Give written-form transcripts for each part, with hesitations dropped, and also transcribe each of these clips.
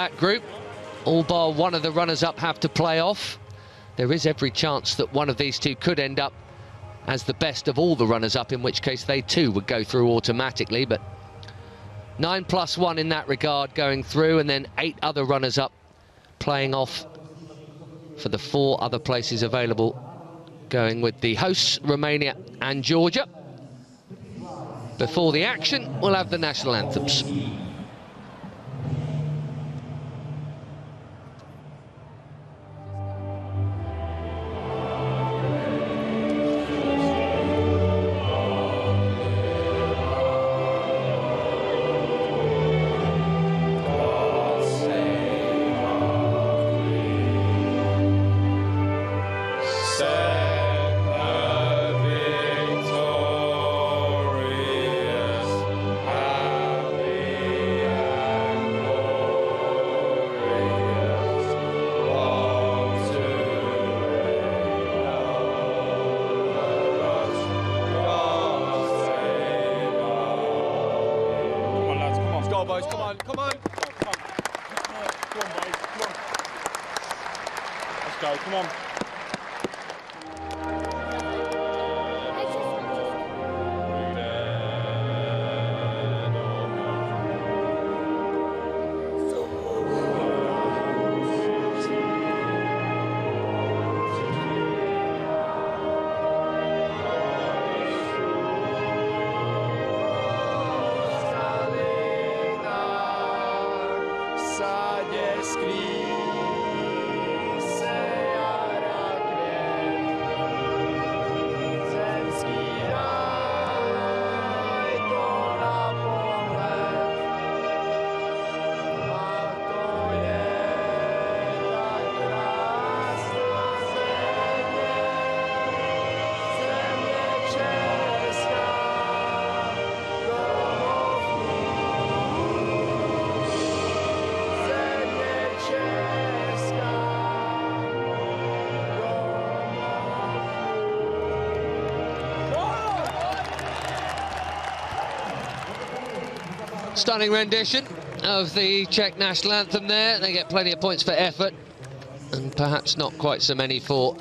that group. All bar one of the runners-up have to play off. There is every chance that one of these two could end up as the best of all the runners-up, in which case they too would go through automatically. But 9+1 in that regard going through, and then 8 other runners-up playing off for the 4 other places available, going with the hosts, Romania and Georgia. Before the action, we'll have the national anthems. Boys, come on, come on. Come on, boys, come on. Let's go, come on. Stunning rendition of the Czech national anthem there. They get plenty of points for effort, and perhaps not quite so many for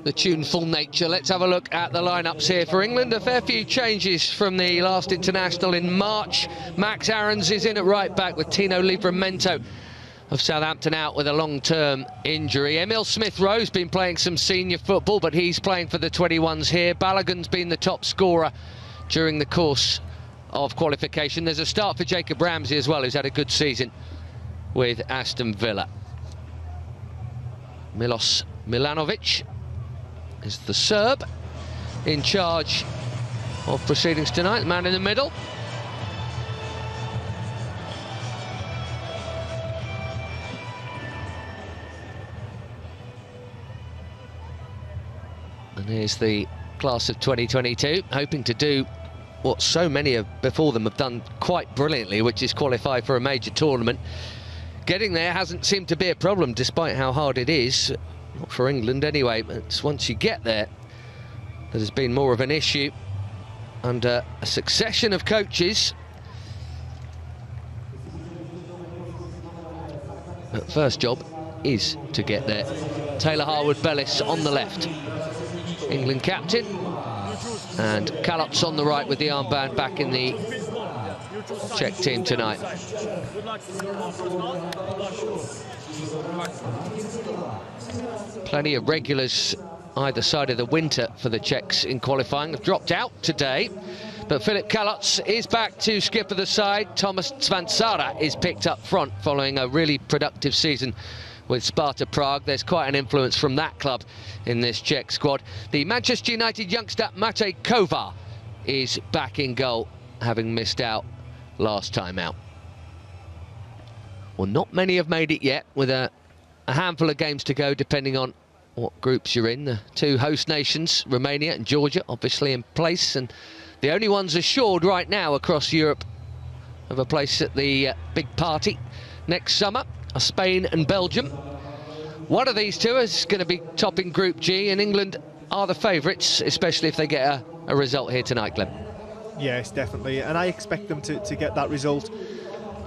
the tuneful nature. Let's have a look at the lineups here for England. A fair few changes from the last international in March. Max Aarons is in at right back with Tino Livramento of Southampton out with a long-term injury. Emil Smith-Rowe's been playing some senior football, but he's playing for the 21s here. Balogun's been the top scorer during the course of qualification. There's a start for Jacob Ramsey as well, who's had a good season with Aston Villa. Milos Milanovic is the Serb in charge of proceedings tonight, the man in the middle. And here's the class of 2022, hoping to do what so many before them have done quite brilliantly, which is qualify for a major tournament. Getting there hasn't seemed to be a problem, despite how hard it is. Not for England anyway, but it's once you get there that has been more of an issue under a succession of coaches. But first job is to get there. Taylor Harwood-Bellis on the left, England captain, and Kalotz on the right with the armband back in the Czech team tonight. Plenty of regulars either side of the winter for the Czechs in qualifying have dropped out today, but Filip Kalotz is back to skipper the side. Thomas Zvansara is picked up front following a really productive season with Sparta Prague. There's quite an influence from that club in this Czech squad. The Manchester United youngster Matej Kovar is back in goal, having missed out last time out. Well, not many have made it yet, with a handful of games to go, depending on what groups you're in. The 2 host nations, Romania and Georgia, obviously in place, and the only ones assured right now across Europe of a place at the big party next summer are Spain and Belgium. One of these two is going to be topping Group G, and England are the favourites, especially if they get a result here tonight, Glenn. Yes, definitely, and I expect them to get that result.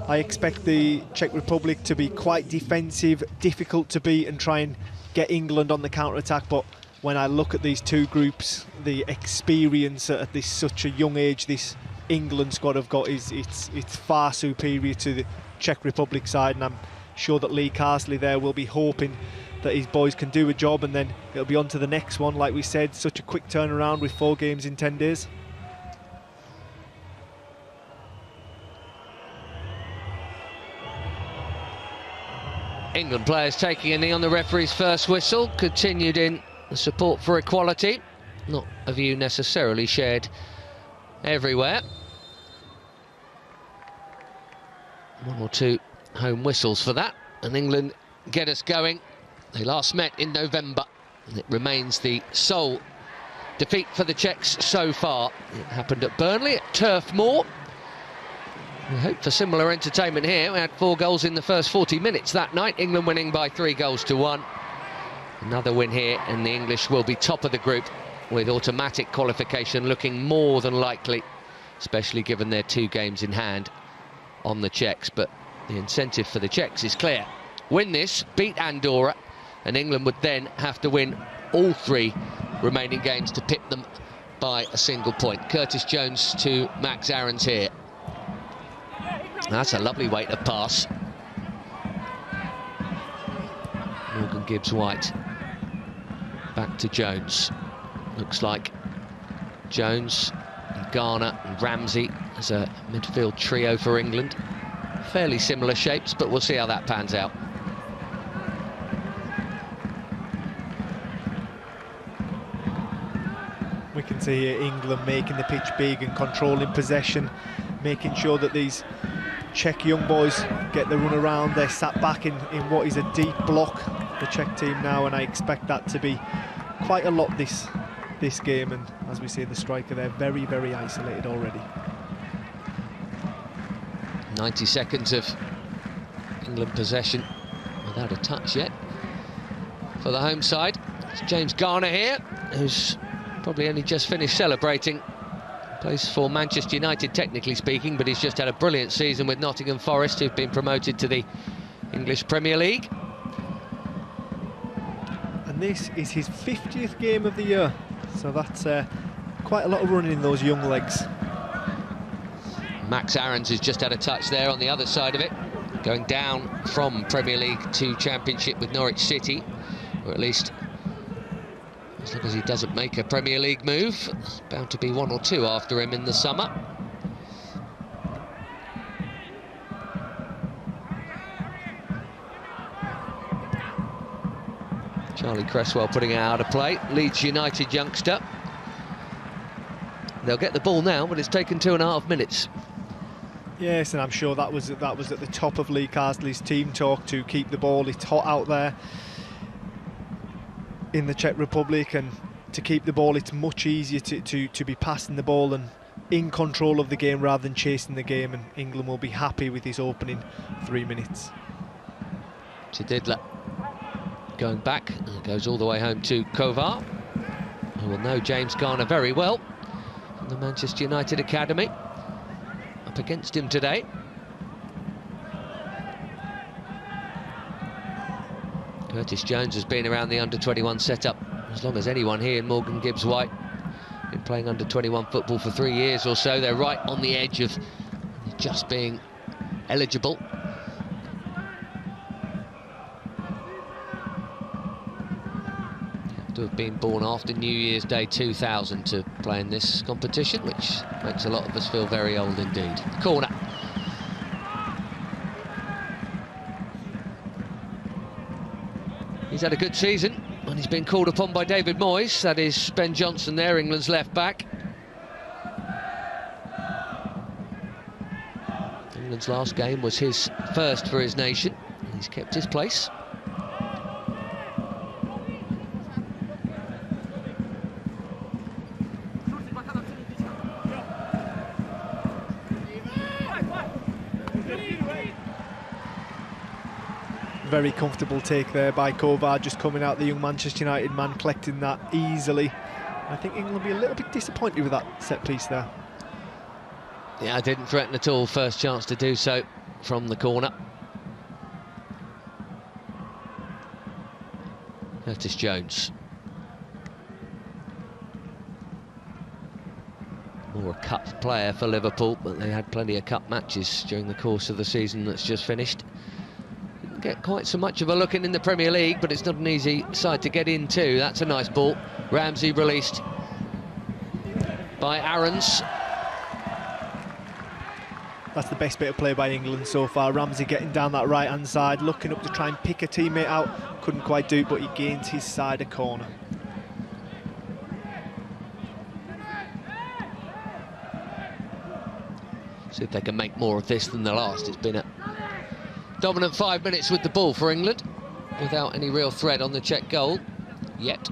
I expect the Czech Republic to be quite defensive, difficult to beat and try and get England on the counter-attack, but when I look at these two groups, the experience at this such a young age this England squad have got it's far superior to the Czech Republic side, and I'm sure that Lee Carsley there will be hoping that his boys can do a job, and then it'll be on to the next one. Like we said, such a quick turnaround with 4 games in 10 days. England players taking a knee on the referee's first whistle, continued in the support for equality. Not a view necessarily shared everywhere. 1 or 2 home whistles for that, and England get us going. They last met in November, and it remains the sole defeat for the Czechs so far. It happened at Burnley, at Turf Moor. We hope for similar entertainment here. We had 4 goals in the first 40 minutes that night, England winning by 3 goals to 1. Another win here, and the English will be top of the group, with automatic qualification looking more than likely, especially given their 2 games in hand on the Czechs. But the incentive for the Czechs is clear. Win this, beat Andorra, and England would then have to win all 3 remaining games to pip them by a single point. Curtis Jones to Max Aarons here. That's a lovely way to pass. Morgan Gibbs-White back to Jones. Looks like Jones and Garner and Ramsey as a midfield trio for England. Fairly similar shapes, but we'll see how that pans out. We can see here England making the pitch big and controlling possession, making sure that these Czech young boys get the run around. They're sat back in what is a deep block, the Czech team now, and I expect that to be quite a lot this game. And as we see, the striker, they're very, very isolated already. 90 seconds of England possession without a touch yet for the home side. It's James Garner here, who's probably only just finished celebrating. Plays for Manchester United, technically speaking, but he's just had a brilliant season with Nottingham Forest, who've been promoted to the English Premier League. And this is his 50th game of the year, so that's quite a lot of running in those young legs. Max Aarons has just had a touch there on the other side of it, going down from Premier League to Championship with Norwich City, or at least as long as he doesn't make a Premier League move. There's bound to be 1 or 2 after him in the summer. Charlie Cresswell putting it out of play. Leeds United youngster. They'll get the ball now, but it's taken 2.5 minutes. Yes, and I'm sure that was at the top of Lee Carsley's team talk, to keep the ball. It's hot out there in the Czech Republic, and to keep the ball, it's much easier to be passing the ball and in control of the game rather than chasing the game, and England will be happy with his opening 3 minutes. Chididla going back, and it goes all the way home to Kovar, who will know James Garner very well from the Manchester United Academy. Up against him today. Curtis Jones has been around the under-21 setup as long as anyone here in Morgan Gibbs-White. Been playing under-21 football for 3 years or so. They're right on the edge of just being eligible. You have to have been born after New Year's Day 2000 to play in this competition, which makes a lot of us feel very old indeed. Corner. He's had a good season, and he's been called upon by David Moyes. That is Ben Johnson there, England's left back. England's last game was his first for his nation. He's kept his place. Very comfortable take there by Kovar, just coming out, the young Manchester United man, collecting that easily. I think England will be a little bit disappointed with that set piece there. Yeah, I didn't threaten at all, first chance to do so. from the corner. Curtis Jones. More a cup player for Liverpool, but they had plenty of cup matches during the course of the season that's just finished. Didn't get quite so much of a look in the Premier League, but it's not an easy side to get into. That's a nice ball. Ramsey released by Aarons. That's the best bit of play by England so far. Ramsey getting down that right-hand side, looking up to try and pick a teammate out. Couldn't quite do it, but he gained his side a corner. See if they can make more of this than the last. It's been a dominant 5 minutes with the ball for England, without any real threat on the Czech goal yet.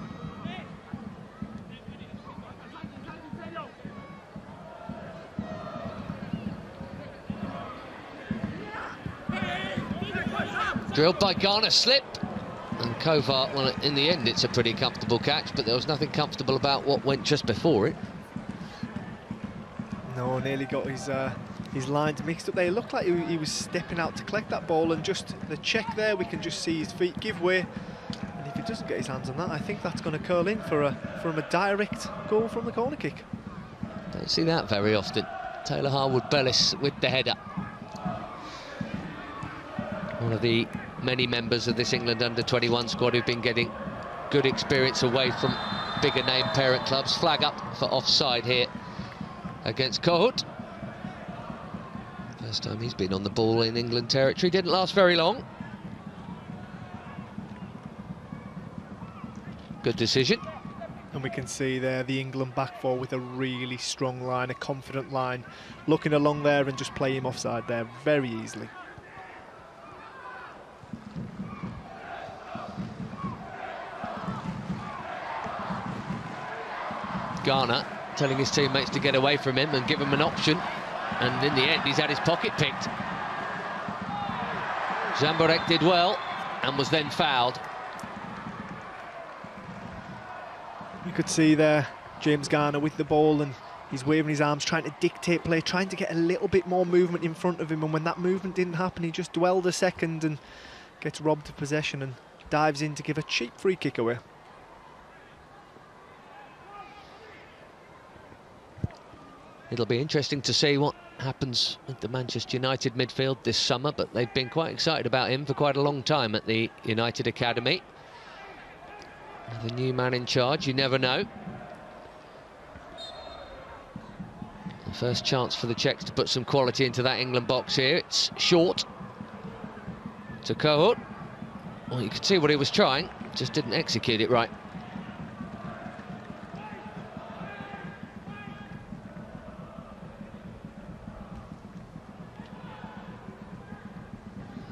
Drilled by Garner, slip, and Kovar, well, in the end it's a pretty comfortable catch, but there was nothing comfortable about what went just before it. No, nearly got his lines mixed up there. It looked like he was stepping out to collect that ball, and just the check there, we can just see his feet give way, and if he doesn't get his hands on that, I think that's going to curl in from a direct goal from the corner kick. Don't see that very often. Taylor Harwood-Bellis with the header. One of the many members of this England under-21 squad who've been getting good experience away from bigger name parent clubs. Flag up for offside here against Kohut. First time he's been on the ball in England territory. Didn't last very long. Good decision. And we can see there the England back four with a really strong line, a confident line, looking along there and just play him offside there very easily. Garner telling his teammates to get away from him and give him an option, and in the end he's had his pocket picked. Zamborek did well and was then fouled. You could see there James Garner with the ball, and he's waving his arms, trying to dictate play, trying to get a little bit more movement in front of him, and when that movement didn't happen, he just dwelled a second and gets robbed of possession and dives in to give a cheap free kick away. It'll be interesting to see what happens with the Manchester United midfield this summer, but they've been quite excited about him for quite a long time at the United Academy. The new man in charge, you never know. The first chance for the Czechs to put some quality into that England box here. It's short to Kohut. Well, you could see what he was trying, just didn't execute it right.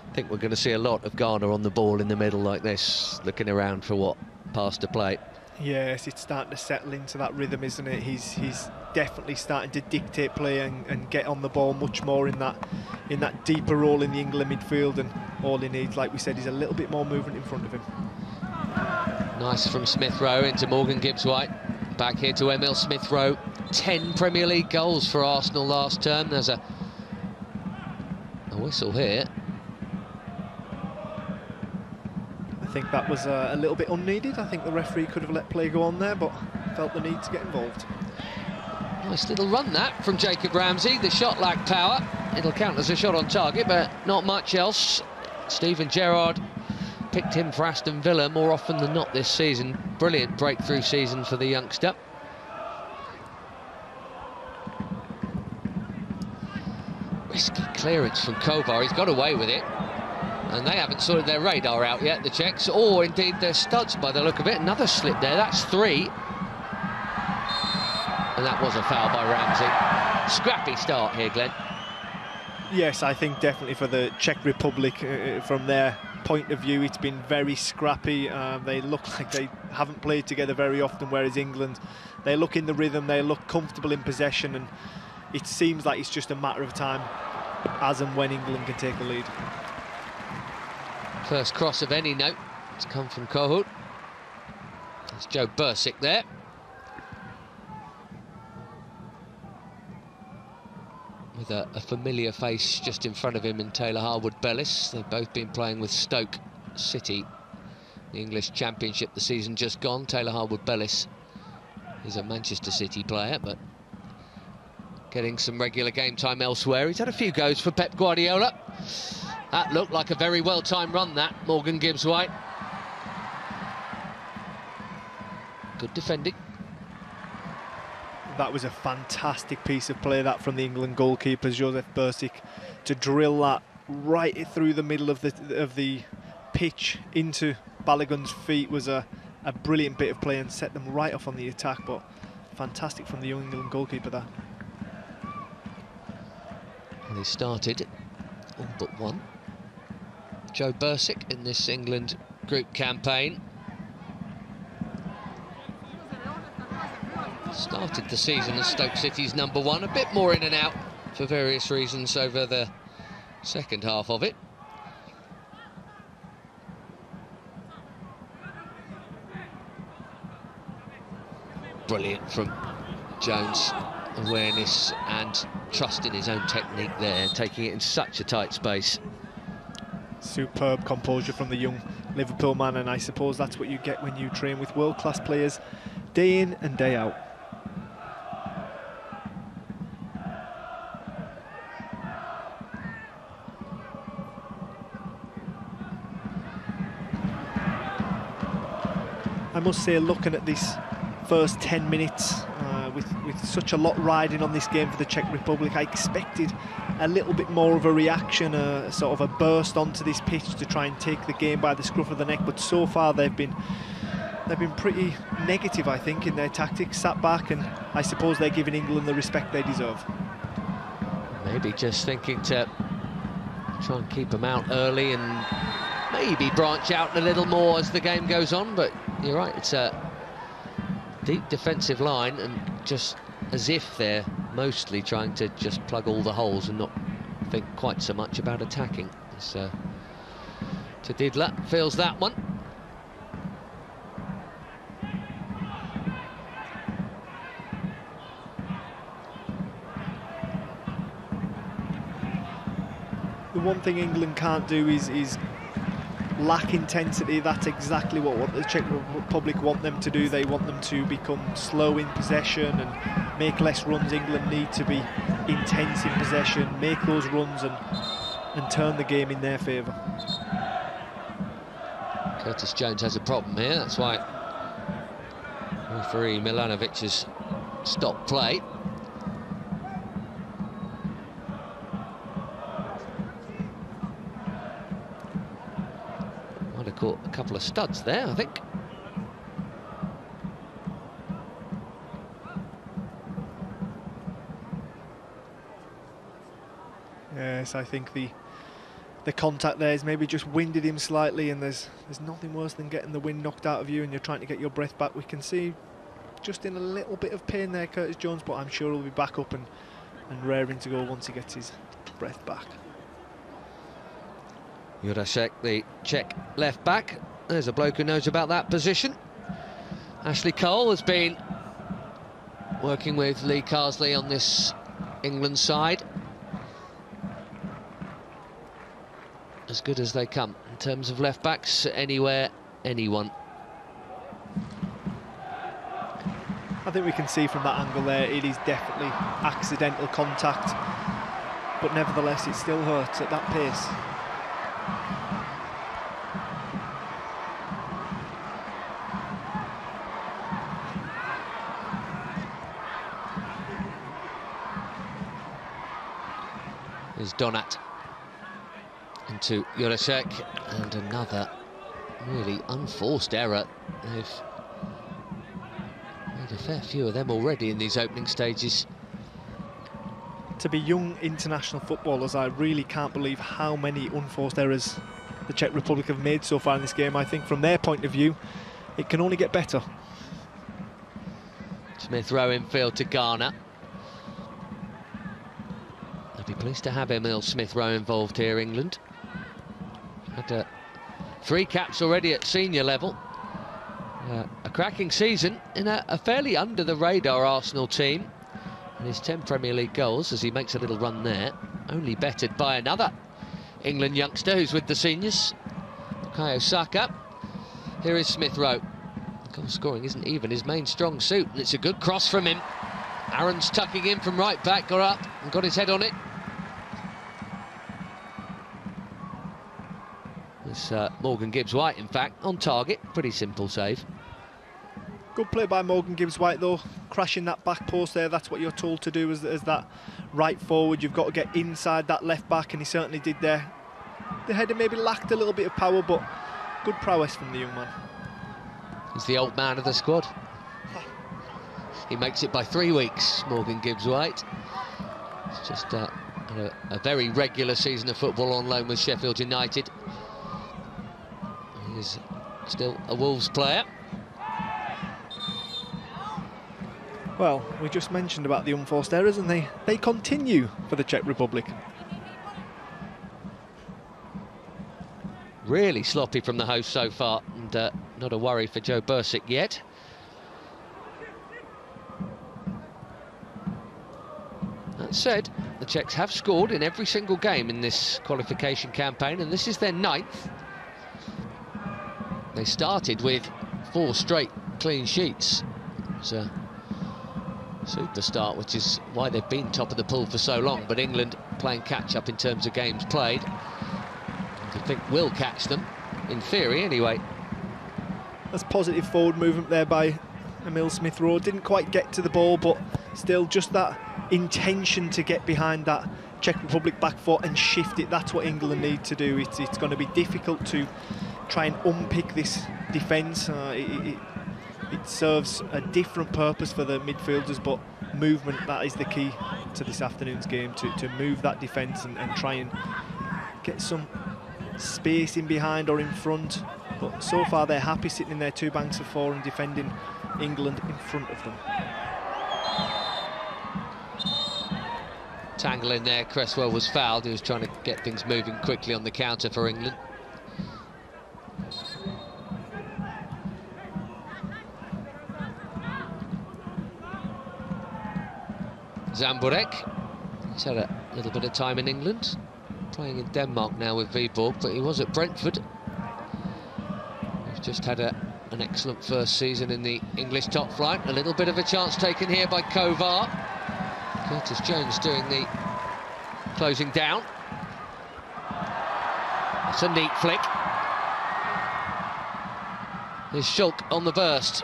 I think we're going to see a lot of Garner on the ball in the middle like this, looking around for what pass to play. Yes, it's starting to settle into that rhythm, isn't it? He's definitely starting to dictate play and get on the ball much more in that deeper role in the England midfield, and all he needs, like we said, is a little bit more movement in front of him. Nice from Smith Rowe into Morgan Gibbs-White. Back here to Emil Smith Rowe. 10 Premier League goals for Arsenal last term. There's a whistle here. I think that was a little bit unneeded. I think the referee could have let play go on there, but felt the need to get involved. Nice little run that from Jacob Ramsey. The shot lacked power. It'll count as a shot on target, but not much else. Steven Gerrard picked him for Aston Villa more often than not this season. Brilliant breakthrough season for the youngster. Risky clearance from Kovar. He's got away with it. And they haven't sorted their radar out yet, the Czechs, or indeed their studs by the look of it. Another slip there, that's 3. And that was a foul by Ramsey. Scrappy start here, Glenn. Yes, I think definitely for the Czech Republic, from their point of view, it's been very scrappy. They look like they haven't played together very often, whereas England, they look in the rhythm, they look comfortable in possession, and it seems like it's just a matter of time as and when England can take the lead. First cross of any note to come from Kohut. That's Joe Bursick there. With a familiar face just in front of him in Taylor Harwood-Bellis. They've both been playing with Stoke City, the English Championship the season just gone. Taylor Harwood-Bellis is a Manchester City player, but getting some regular game time elsewhere. He's had a few goes for Pep Guardiola. That looked like a very well-timed run, that, Morgan Gibbs-White. Good defending. That was a fantastic piece of play, that, from the England goalkeeper, Josef Bursic, to drill that right through the middle of the pitch into Balogun's feet was a brilliant bit of play and set them right off on the attack, but fantastic from the young England goalkeeper there. And he started all but one. Joe Bursic in this England group campaign. Started the season as Stoke City's #1, a bit more in and out for various reasons over the second half of it. Brilliant from Jones, awareness and trust in his own technique there, taking it in such a tight space. Superb composure from the young Liverpool man, and I suppose that's what you get when you train with world-class players day in and day out. I must say, looking at this first 10 minutes, with such a lot riding on this game for the Czech Republic, I expected a little bit more of a reaction, sort of a burst onto this pitch to try and take the game by the scruff of the neck. But so far they've been pretty negative, I think, in their tactics. Sat back, and I suppose they're giving England the respect they deserve. Maybe just thinking to try and keep them out early and maybe branch out a little more as the game goes on. But you're right, it's a deep defensive line, and just as if they're mostly trying to just plug all the holes and not think quite so much about attacking. So Tadidla feels that one. The one thing England can't do is lack intensity. That's exactly what the Czech Republic want them to do. They want them to become slow in possession and make less runs. England need to be intense in possession, make those runs and turn the game in their favour. Curtis Jones has a problem here, that's why referee Milanovic has stopped play. Might have caught a couple of studs there, I think. Yes, I think the contact there has maybe just winded him slightly, and there's nothing worse than getting the wind knocked out of you and you're trying to get your breath back. We can see just in a little bit of pain there, Curtis Jones, but I'm sure he'll be back up and raring to go once he gets his breath back. Jurasek, the Czech left back. There's a bloke who knows about that position. Ashley Cole has been working with Lee Carsley on this England side. As good as they come in terms of left backs, anywhere, anyone. I think we can see from that angle there, it is definitely accidental contact, but nevertheless it still hurts at that pace. Is Donat into Jurasek, and another really unforced error. They've made a fair few of them already in these opening stages. To be young international footballers, I really can't believe how many unforced errors the Czech Republic have made so far in this game. I think from their point of view, it can only get better. Smith Rowe infield to Garner. I'd be pleased to have Emil Smith Rowe involved here, England. Had 3 caps already at senior level. A cracking season in a fairly under-the-radar Arsenal team. And his 10 Premier League goals, as he makes a little run there, only bettered by another England youngster who's with the seniors, Bukayo Saka. Here is Smith Rowe. Goal scoring isn't even his main strong suit, and it's a good cross from him. Aaron's tucking in from right back, got up and got his head on it. It's Morgan Gibbs-White, in fact, on target. Pretty simple save. Good play by Morgan Gibbs-White, though. Crashing that back post there, that's what you're told to do as that right forward. You've got to get inside that left back, and he certainly did there. The header maybe lacked a little bit of power, but good prowess from the young man. He's the old man of the squad. He makes it by 3 weeks, Morgan Gibbs-White. It's just a very regular season of football on loan with Sheffield United. He's still a Wolves player. Well, we just mentioned about the unforced errors, and they continue for the Czech Republic. Really sloppy from the host so far, and not a worry for Joe Bursic yet. That said, the Czechs have scored in every single game in this qualification campaign, and this is their 9th. They started with 4 straight clean sheets. It's a super start, which is why they've been top of the pool for so long, but England playing catch-up in terms of games played. I think will catch them, in theory anyway. That's positive forward movement there by Emil Smith-Rowe. Didn't quite get to the ball, but still just that intention to get behind that Czech Republic back foot and shift it. That's what England need to do. It's going to be difficult to try and unpick this defence. It serves a different purpose for the midfielders, but movement, that is the key to this afternoon's game, to move that defence and try and get some space in behind or in front. But so far they're happy sitting in their 2 banks of 4 and defending England in front of them. Tangle in there, Cresswell was fouled. He was trying to get things moving quickly on the counter for England. Zamburek, he's had a little bit of time in England, playing in Denmark now with Viborg, but he was at Brentford. He's just had an excellent first season in the English top flight. A little bit of a chance taken here by Kovar. Curtis Jones doing the closing down. That's a neat flick. There's Schulk on the burst.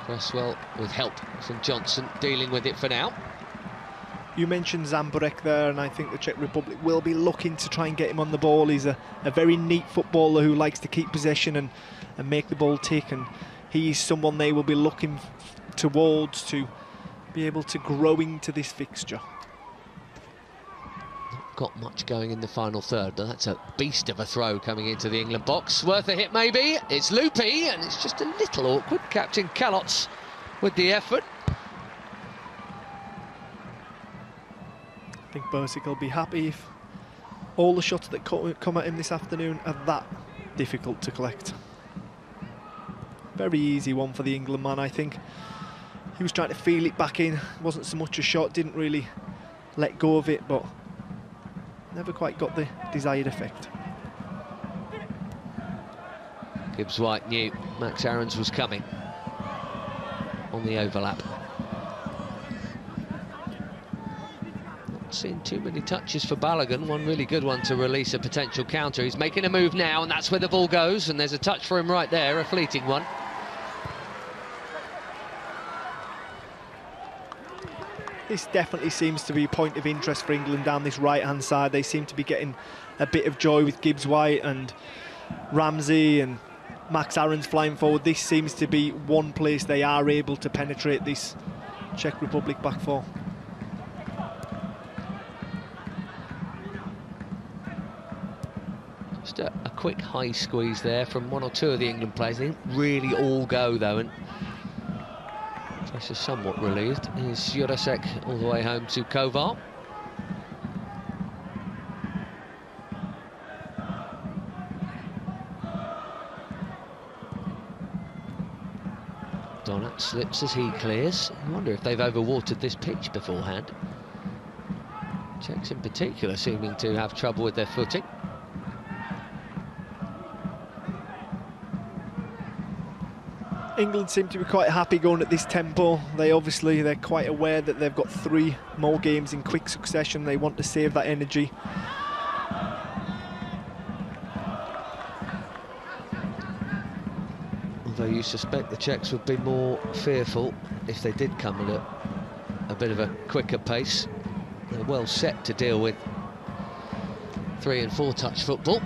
Cresswell with help from Johnson, dealing with it for now. You mentioned Zamburek there, and I think the Czech Republic will be looking to try and get him on the ball. He's a very neat footballer who likes to keep possession and make the ball tick, and he's someone they will be looking towards to be able to grow into this fixture. Not got much going in the final third, but that's a beast of a throw coming into the England box. Worth a hit maybe. It's loopy, and it's just a little awkward. Captain Calots with the effort. I think Bursic will be happy if all the shots that come at him this afternoon are that difficult to collect. Very easy one for the England man, I think. He was trying to feel it back in. Wasn't so much a shot, didn't really let go of it, but never quite got the desired effect. Gibbs-White knew Max Aarons was coming on the overlap. Not seeing too many touches for Balogun. One really good one to release a potential counter. He's making a move now, and that's where the ball goes, and there's a touch for him right there, a fleeting one. This definitely seems to be a point of interest for England down this right-hand side. They seem to be getting a bit of joy with Gibbs-White and Ramsey and Max Aarons flying forward. This seems to be one place they are able to penetrate this Czech Republic back four. Just a quick high squeeze there from one or two of the England players. They didn't really all go though, and pressure somewhat relieved. Here's Jurasek all the way home to Kovar. Donat slips as he clears. I wonder if they've overwatered this pitch beforehand. Czechs in particular seeming to have trouble with their footing. England seem to be quite happy going at this tempo. They're quite aware that they've got 3 more games in quick succession. They want to save that energy. Although you suspect the Czechs would be more fearful if they did come at a bit of a quicker pace. They're well set to deal with 3 and 4 touch football.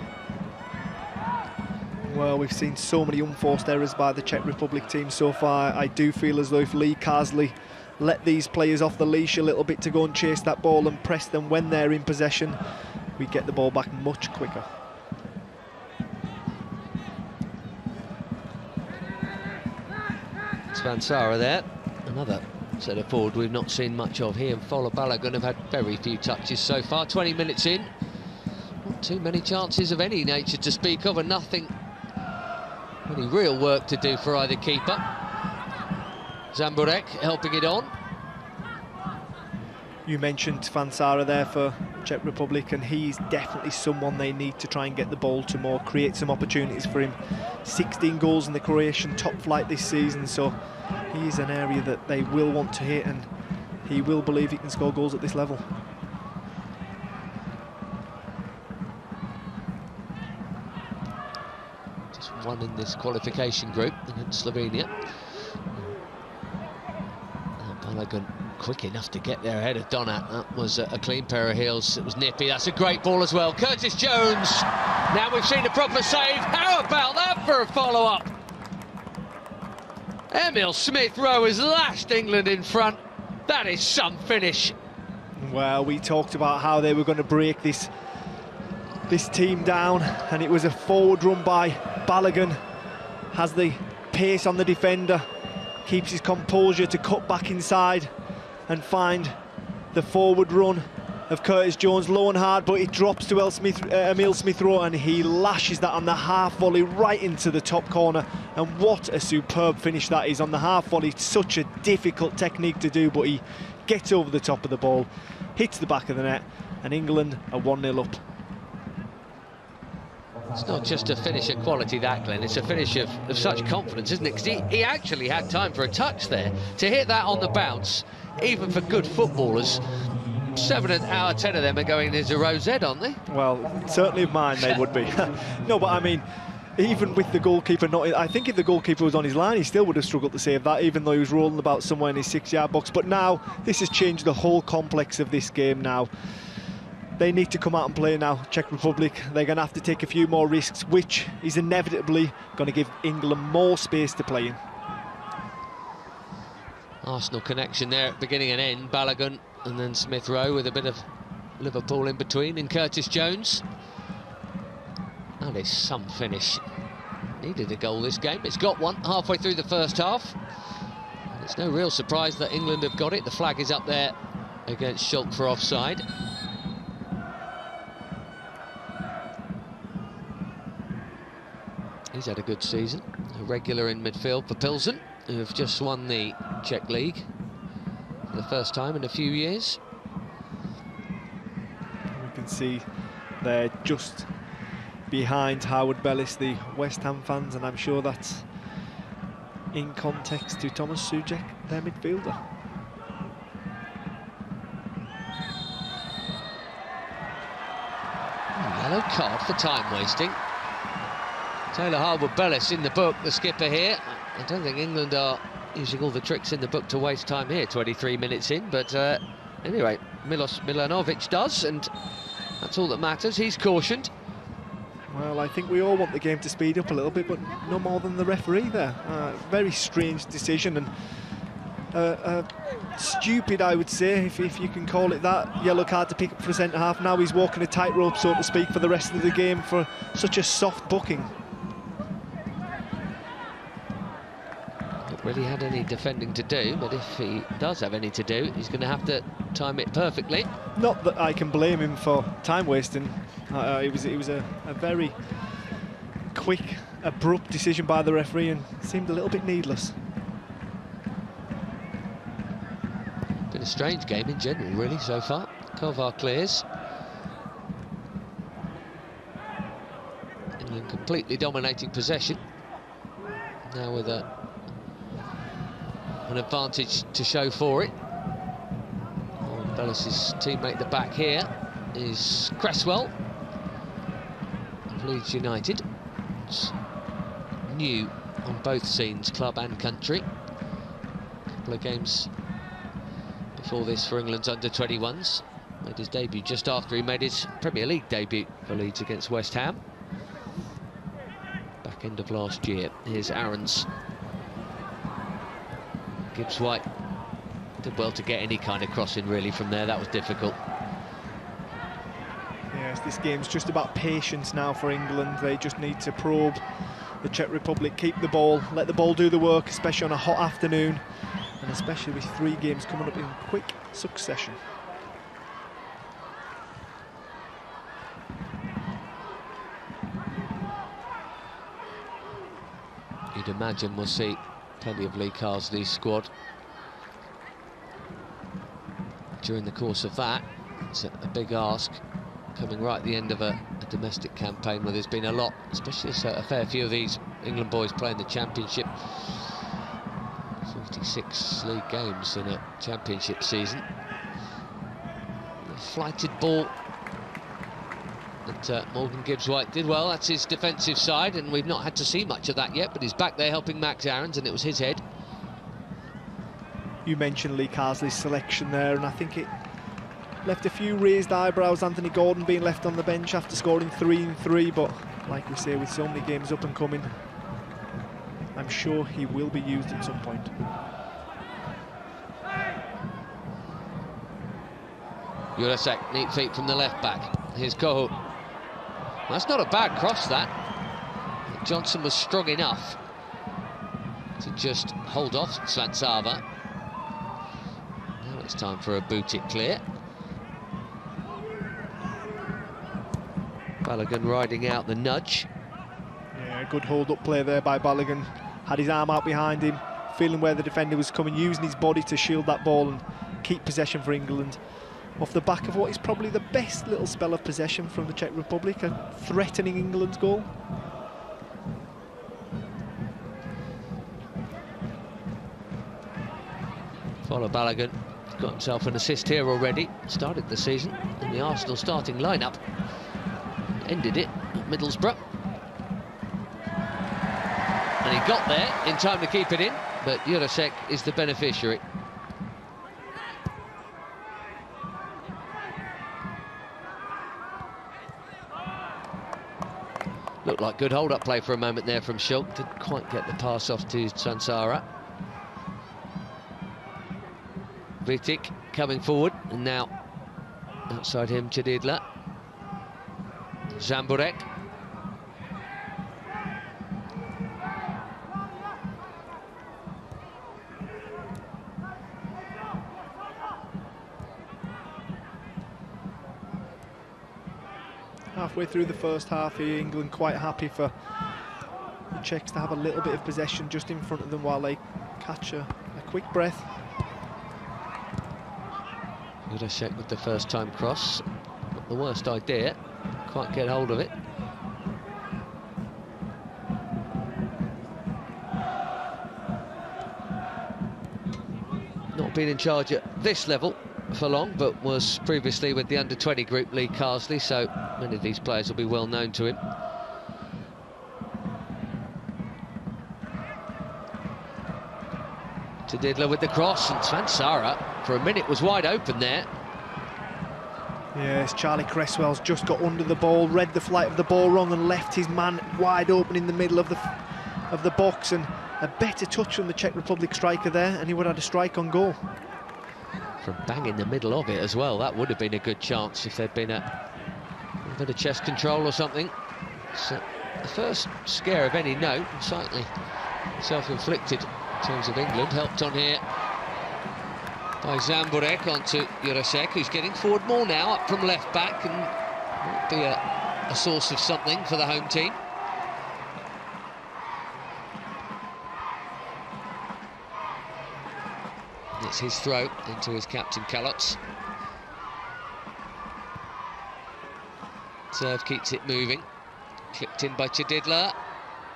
Well, we've seen so many unforced errors by the Czech Republic team so far. I do feel as though if Lee Carsley let these players off the leash a little bit to go and chase that ball and press them when they're in possession, we get the ball back much quicker. Van Sara there, another centre forward we've not seen much of. He and Fola Balogun have had very few touches so far. 20 minutes in, not too many chances of any nature to speak of, and nothing, any real work to do for either keeper. Zamburek helping it on. You mentioned Van Sara there for Czech Republic, and he's definitely someone they need to try and get the ball to more, create some opportunities for him. 16 goals in the Croatian top flight this season, so he's an area that they will want to hit, and he will believe he can score goals at this level. Just one in this qualification group against Slovenia. Balogun quick enough to get there ahead of Donat. That was a clean pair of heels. It was nippy. That's a great ball as well. Curtis Jones. Now we've seen a proper save. How about that for a follow-up? Emil Smith-Rowe has lashed England in front. That is some finish. Well, we talked about how they were going to break this team down, and it was a forward run by Balogun. Has the pace on the defender, keeps his composure to cut back inside and find the forward run of Curtis Jones, low and hard, but it drops to Emil Smith-Rowe, and he lashes that on the half volley right into the top corner. And what a superb finish that is on the half volley. It's such a difficult technique to do, but he gets over the top of the ball, hits the back of the net, and England are 1-0 up. It's not just a finish of quality, that, Glenn. It's a finish of such confidence, isn't it? Because he actually had time for a touch there. To hit that on the bounce, even for good footballers, 7 out of 10 of them are going into row Z, aren't they? Well, certainly of mine they would be. No, but I mean, even with the goalkeeper not, I think if the goalkeeper was on his line, he still would have struggled to save that, even though he was rolling about somewhere in his 6-yard box. But now, this has changed the whole complex of this game now. They need to come out and play now, Czech Republic. They're going to have to take a few more risks, which is inevitably going to give England more space to play in. Arsenal connection there at beginning and end. Balogun and then Smith-Rowe with a bit of Liverpool in between, and Curtis Jones. That is some finish. Needed a goal this game. It's got one halfway through the first half. It's no real surprise that England have got it. The flag is up there against Schultz for offside. He's had a good season. A regular in midfield for Pilsen, who have just won the Czech League for the first time in a few years. We can see they're just behind Howard Bellis, the West Ham fans, and I'm sure that's in context to Thomas Souček, their midfielder. Yellow card for time wasting. Taylor Harwood-Bellis in the book, the skipper here. I don't think England are using all the tricks in the book to waste time here, 23 minutes in, but anyway, Milos Milanovic does, and that's all that matters. He's cautioned. Well, I think we all want the game to speed up a little bit, but no more than the referee there. Very strange decision, and stupid, I would say, if you can call it that. Yellow card to pick up for the centre-half. Now he's walking a tightrope, so to speak, for the rest of the game for such a soft booking. Not really had any defending to do, but if he does have any to do, he's going to have to time it perfectly. Not that I can blame him for time wasting. It was a very quick, abrupt decision by the referee, and seemed a little bit needless. a strange game in general, really, so far. Kovar clears. England completely dominating possession. Now with an advantage to show for it. Oh, Bellis's teammate at the back here is Cresswell of Leeds United. It's new on both scenes, club and country. A couple of games before this for England's under-21s. Made his debut just after he made his Premier League debut for Leeds against West Ham. Back end of last year. Here's Aarons. Gibbs-White did well to get any kind of crossing really from there. That was difficult. Yes, this game's just about patience now for England. They just need to probe the Czech Republic, keep the ball, let the ball do the work, especially on a hot afternoon, and especially with 3 games coming up in quick succession. You'd imagine we'll see plenty of Lee Carsley's squad during the course of that. It's a big ask, coming right at the end of a domestic campaign where there's been a lot, especially a fair few of these England boys playing the Championship. 46 league games in a Championship season. A flighted ball that Morgan Gibbs-White did well. That's his defensive side, and we've not had to see much of that yet, but he's back there helping Max Aarons, and it was his head. You mentioned Lee Carsley's selection there, and I think it left a few raised eyebrows. Anthony Gordon being left on the bench after scoring 3 in 3, but like we say, with so many games up and coming, I'm sure he will be used at some point. Jurasek, neat feet from the left back. Here's Kohut. That's not a bad cross, that. Johnson was strong enough to just hold off Svansava. Now it's time for a Butic clear. Balogun riding out the nudge. Yeah, good hold-up play there by Balogun. Had his arm out behind him, feeling where the defender was coming, using his body to shield that ball and keep possession for England. Off the back of what is probably the best little spell of possession from the Czech Republic, threatening England's goal. Follow Balogun. He's got himself an assist here already. Started the season in the Arsenal starting lineup. Ended it at Middlesbrough. And he got there in time to keep it in, but Jurasek is the beneficiary. Looked like good hold-up play for a moment there from Schulk. Didn't quite get the pass off to Sansara. Vitic coming forward, and now outside him Chedidla. Zamburek. Halfway through the first half here, England quite happy for the Czechs to have a little bit of possession just in front of them while they catch a quick breath. Jurasek with the first time cross. Not the worst idea. Quite get hold of it. Not been in charge at this level for long, but was previously with the under-20 group, Lee Carsley, so many of these players will be well known to him. Tadidla with the cross, and Svansara for a minute was wide open there. Yes, Charlie Cresswell's just got under the ball, read the flight of the ball wrong and left his man wide open in the middle of the box, and a better touch from the Czech Republic striker there, and he would have had a strike on goal. From bang in the middle of it as well, that would have been a good chance if there'd been a bit of chest control or something. So the first scare of any note, slightly self-inflicted in terms of England, helped on here by Zamburek onto Jurasek, who's getting forward more now, up from left back, and might be a source of something for the home team. It's That's his throw into his captain culottes. Serve keeps it moving. Clipped in by Chididla.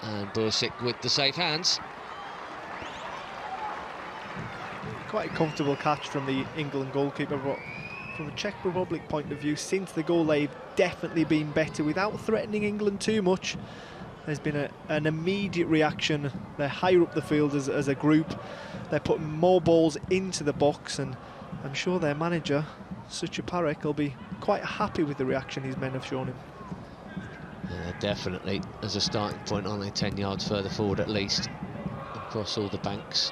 And Bursic with the safe hands. Quite a comfortable catch from the England goalkeeper, but from a Czech Republic point of view, since the goal they've definitely been better without threatening England too much. There's been an immediate reaction. They're higher up the field as a group. They're putting more balls into the box, and I'm sure their manager, Suchaparek, will be quite happy with the reaction his men have shown him. Yeah, definitely. As a starting point, aren't they 10 yards further forward at least, across all the banks.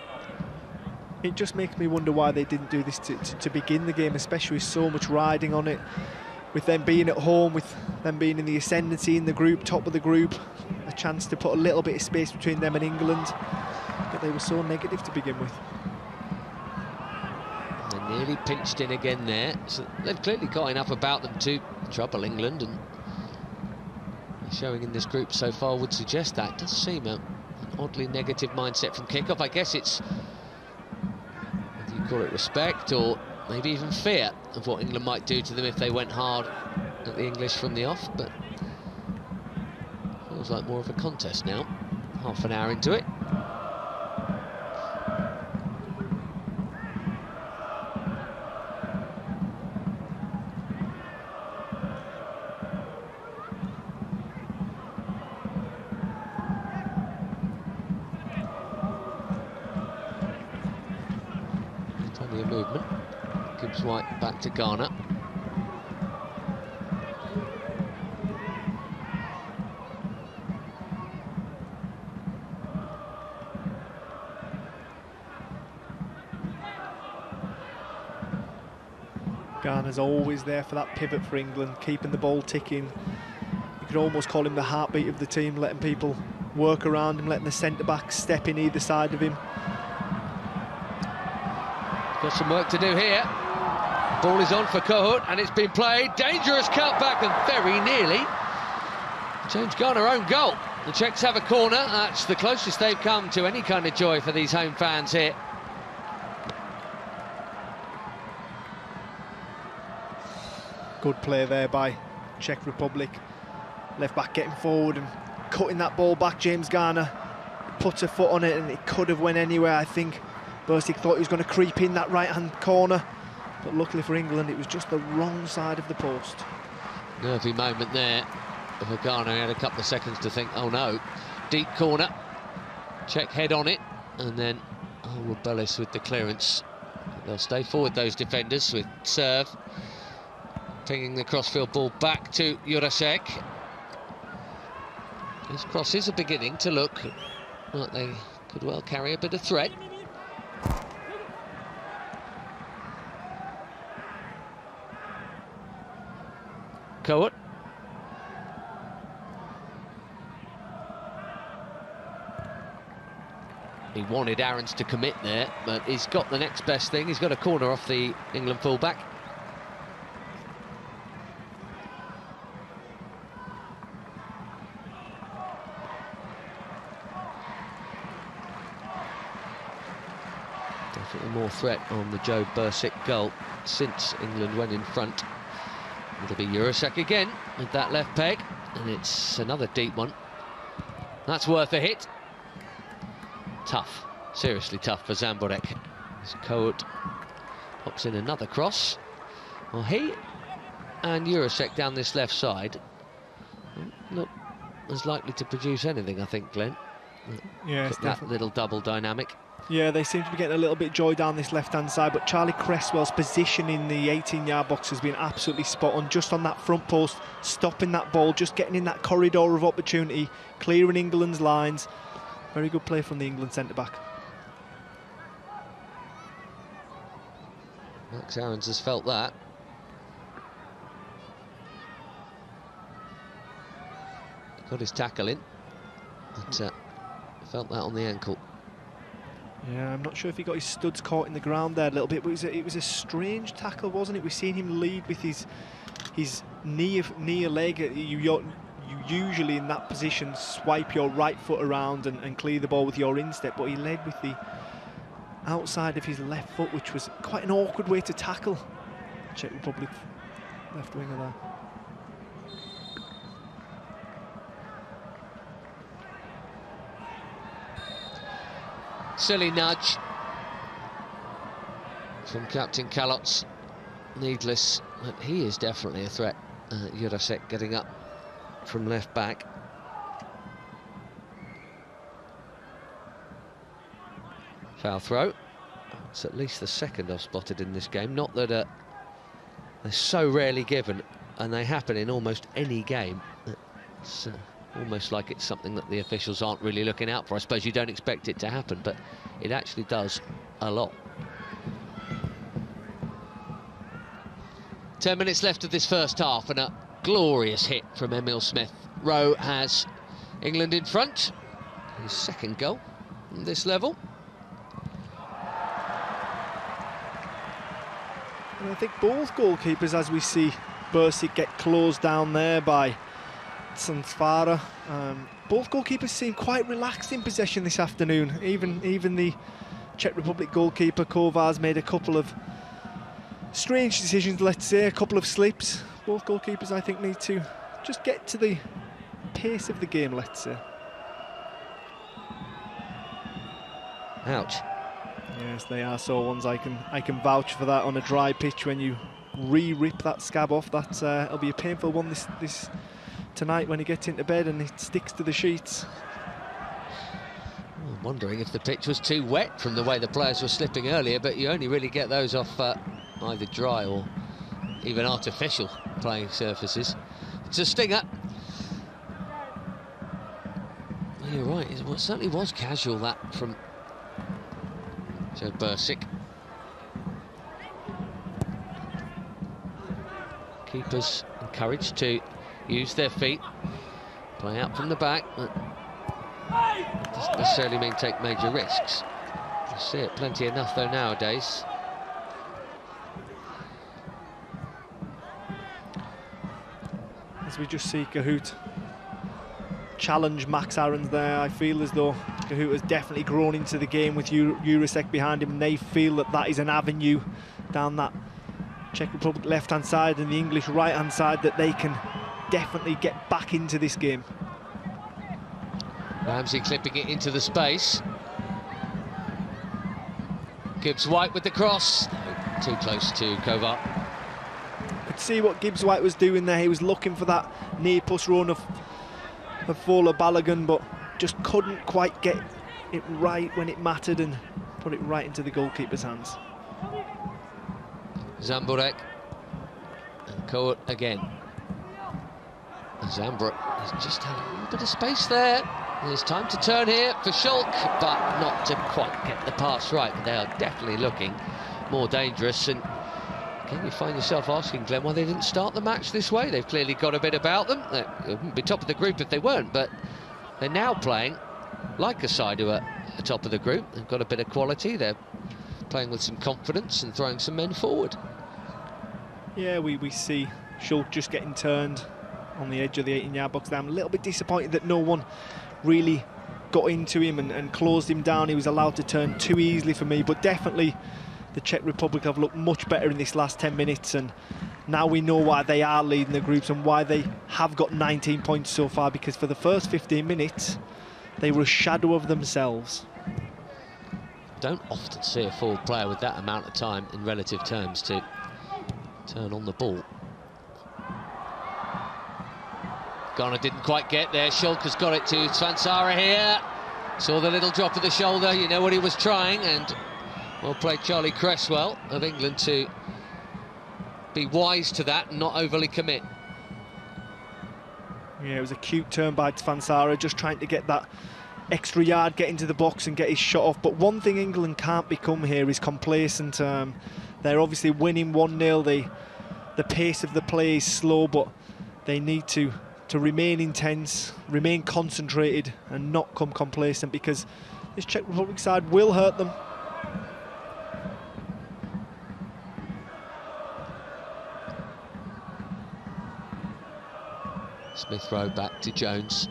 It just makes me wonder why they didn't do this to begin the game, especially with so much riding on it, with them being at home, with them being in the ascendancy in the group, top of the group, a chance to put a little bit of space between them and England, but they were so negative to begin with. They nearly pinched in again there, so they've clearly got enough about them to trouble England, and showing in this group so far would suggest that. It does seem an oddly negative mindset from kickoff. I guess it's, whether you call it respect or maybe even fear of what England might do to them if they went hard at the English from the off, but feels like more of a contest now. Half an hour into it. Plenty of movement. Gibbs White back to Ghana. Ghana's always there for that pivot for England, keeping the ball ticking. You could almost call him the heartbeat of the team, letting people work around him, letting the centre-back step in either side of him. Got some work to do here. Ball is on for Kohut, and it's been played. Dangerous cutback, and very nearly James Garner own goal. The Czechs have a corner. That's the closest they've come to any kind of joy for these home fans here. Good play there by Czech Republic. Left back getting forward and cutting that ball back. James Garner puts a foot on it, and it could have went anywhere. I think Bursic thought he was going to creep in that right-hand corner, but luckily for England, it was just the wrong side of the post. Nervy moment there for Ghana. He had a couple of seconds to think, oh no. Deep corner. Czech head on it, and then Bellis with the clearance. They'll stay forward, those defenders, with serve. Pinging the crossfield ball back to Jurasek. These crosses are beginning to look like they could well carry a bit of threat. Kohut. He wanted Aarons to commit there, but he's got the next best thing. He's got a corner off the England fullback. Definitely more threat on the Joe Bursic goal since England went in front. It'll be Jurasek again with that left peg, and it's another deep one. That's worth a hit. Tough, seriously tough for Zamborek. As Kohut pops in another cross. Well, he and Jurasek down this left side not as likely to produce anything, I think, Glenn. Yeah, that little double dynamic. Yeah, they seem to be getting a little bit joy down this left-hand side, but Charlie Cresswell's position in the 18-yard box has been absolutely spot on, just on that front post, stopping that ball, just getting in that corridor of opportunity, clearing England's lines. Very good play from the England centre-back. Max Aarons has felt that. Got his tackle in, but felt that on the ankle. Yeah, I'm not sure if he got his studs caught in the ground there a little bit, but it was a strange tackle, wasn't it? We've seen him lead with his knee leg. You usually in that position swipe your right foot around and clear the ball with your instep, but he led with the outside of his left foot, which was quite an awkward way to tackle Czech Republic left winger there. Silly nudge from Captain Kalotz. Needless, but he is definitely a threat. Jurasek getting up from left back. Foul throw. It's at least the second I've spotted in this game. Not that they're so rarely given, and they happen in almost any game. It's almost like it's something that the officials aren't really looking out for. I suppose you don't expect it to happen, but it actually does a lot. 10 minutes left of this first half, and a glorious hit from Emil Smith Rowe has England in front. His second goal at this level. And I think both goalkeepers, as we see Bursic get closed down there by Sanfara, both goalkeepers seem quite relaxed in possession this afternoon. Even the Czech Republic goalkeeper Kovář made a couple of strange decisions, let's say, a couple of slips. Both goalkeepers, I think, need to just get to the pace of the game, let's say. Ouch. Yes, they are sore ones. I can vouch for that on a dry pitch. When you rip that scab off, it'll be a painful one this tonight when he gets into bed and it sticks to the sheets. I'm wondering if the pitch was too wet from the way the players were slipping earlier, but you only really get those off either dry or even artificial playing surfaces. It's a stinger. You're right, it certainly was casual, that from Joe Bursic. Keepers encouraged to use their feet, play out from the back, but doesn't necessarily mean take major risks. You see it plenty enough though nowadays. As we just see Cahoot challenge Max Aarons there, I feel as though Cahoot has definitely grown into the game with Jurasek behind him, and they feel that is an avenue down that Czech Republic left-hand side and the English right-hand side that they can definitely get back into this game. Ramsey clipping it into the space. Gibbs-White with the cross. No, too close to Kovar. Could see what Gibbs-White was doing there. He was looking for that near post run of Fowler Balogun, but just couldn't quite get it right when it mattered and put it right into the goalkeeper's hands. Zamburek and Court again. Zamburek has just had a little bit of space there. There's time to turn here for Schulk, but not to quite get the pass right. They are definitely looking more dangerous, and again you find yourself asking, Glenn, why they didn't start the match this way. They've clearly got a bit about them. They wouldn't be top of the group if they weren't, but they're now playing like a side who are at the top of the group. They've got a bit of quality. They're playing with some confidence and throwing some men forward. Yeah, we see Schulk just getting turned on the edge of the 18-yard box. I'm a little bit disappointed that no one really got into him and closed him down. He was allowed to turn too easily for me, but definitely the Czech Republic have looked much better in this last 10 minutes, and now we know why they are leading the groups and why they have got 19 points so far, because for the first 15 minutes they were a shadow of themselves. Don't often see a forward player with that amount of time in relative terms to turn on the ball. Garner didn't quite get there. Schulk has got it to Svansara here. Saw the little drop of the shoulder, you know what he was trying, and well played Charlie Cresswell of England to be wise to that and not overly commit. Yeah, it was a cute turn by Svansara, just trying to get that extra yard, get into the box and get his shot off. But one thing England can't become here is complacent. They're obviously winning 1-0. The pace of the play is slow, but they need to remain intense, remain concentrated and not come complacent, because this Czech Republic side will hurt them. Smith Rowe back to Jones.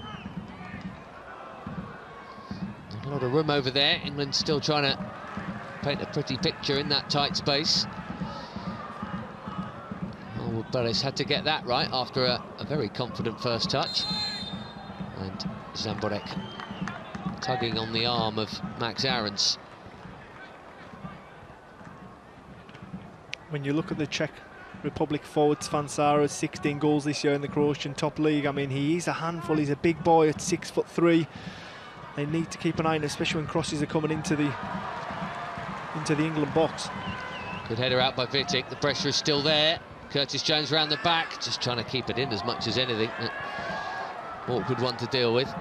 Not a lot of room over there. England still trying to paint a pretty picture in that tight space. Oh, Bellis had to get that right after a very confident first touch. And Zamborek tugging on the arm of Max Ahrens. When you look at the Czech Republic forward, Svansara, 16 goals this year in the Croatian top league. I mean, he is a handful. He's a big boy at 6'3". They need to keep an eye on it, especially when crosses are coming into the England box. Good header out by Vitic. The pressure is still there. Curtis Jones round the back, just trying to keep it in as much as anything. Awkward one to deal with.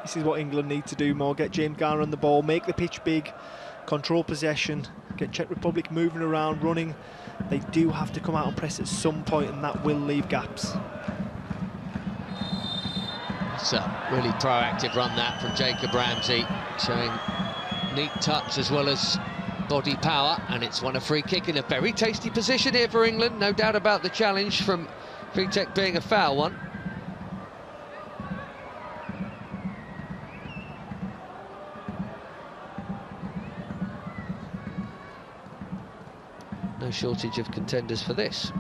This is what England need to do more, get James Garner on the ball, make the pitch big, control possession, get Czech Republic moving around, running. They do have to come out and press at some point, and that will leave gaps. It's a really proactive run that from Jacob Ramsey, showing neat touch as well as body power, and it's won a free kick in a very tasty position here for England. No doubt about the challenge from Vitek being a foul one. No shortage of contenders for this.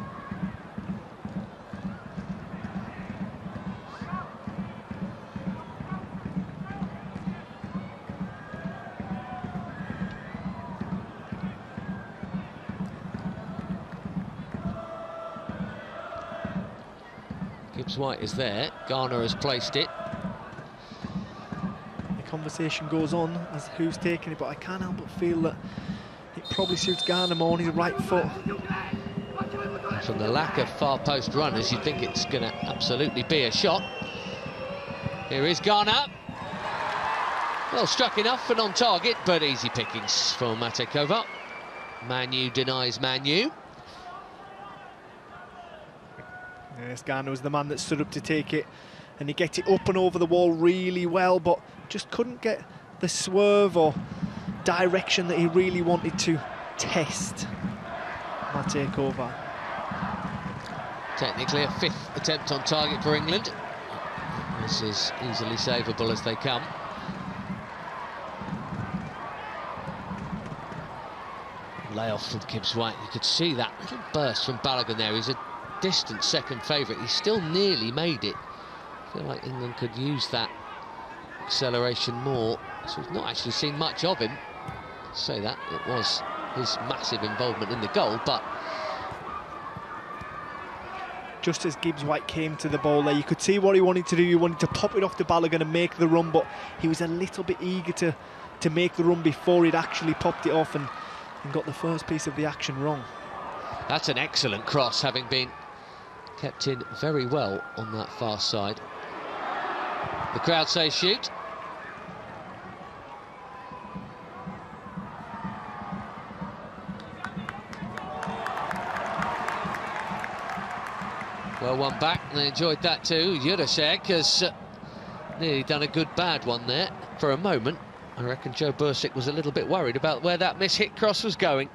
Gibbs White is there, Garner has placed it. The conversation goes on as who's taking it, but I can't help but feel that it probably suits Garner more on his right foot. From the lack of far post runners, you'd think it's going to absolutely be a shot. Here is Garner. Well struck enough and on target, but easy pickings for Mate Kovar. Manu denies Manu. Yes, Garner was the man that stood up to take it, and he gets it up and over the wall really well, but just couldn't get the swerve or direction that he really wanted to test. Mate Kovar. Technically a fifth attempt on target for England. This is easily savable as they come. Layoff from Gibbs White. You could see that little burst from Balogun there. He's a distant second favourite. He still nearly made it. I feel like England could use that acceleration more. So we've not actually seen much of him. Say that, it was his massive involvement in the goal, but just as Gibbs White came to the ball there, you could see what he wanted to do. He wanted to pop it off to Balogun and make the run, but he was a little bit eager to make the run before he'd actually popped it off and got the first piece of the action wrong. That's an excellent cross, having been kept in very well on that far side. The crowd say shoot. Well, one back, and they enjoyed that too. Jurasek has nearly done a good bad one there. For a moment, I reckon Joe Bursik was a little bit worried about where that mishit cross was going.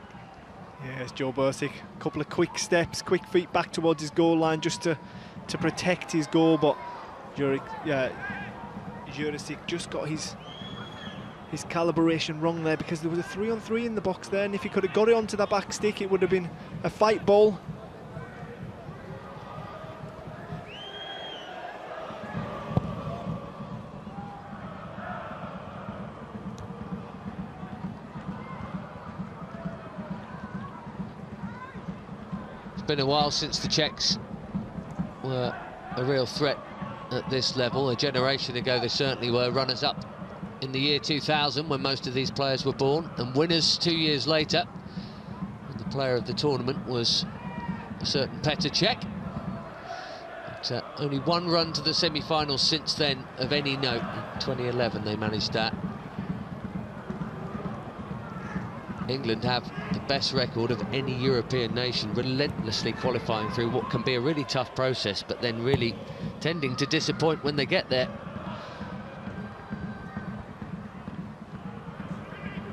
Yes, Joe Bursik, a couple of quick steps, quick feet back towards his goal line just to protect his goal, but Jurasik just got his calibration wrong there, because there was a 3-on-3 in the box there, and if he could have got it onto that back stick, it would have been a fight ball. Been a while since the Czechs were a real threat at this level. A generation ago they certainly were runners-up in the year 2000 when most of these players were born, and winners 2 years later. And the player of the tournament was a certain Petr Cech. But only one run to the semi-finals since then of any note. In 2011 they managed that. England have the best record of any European nation, relentlessly qualifying through what can be a really tough process, but then really tending to disappoint when they get there.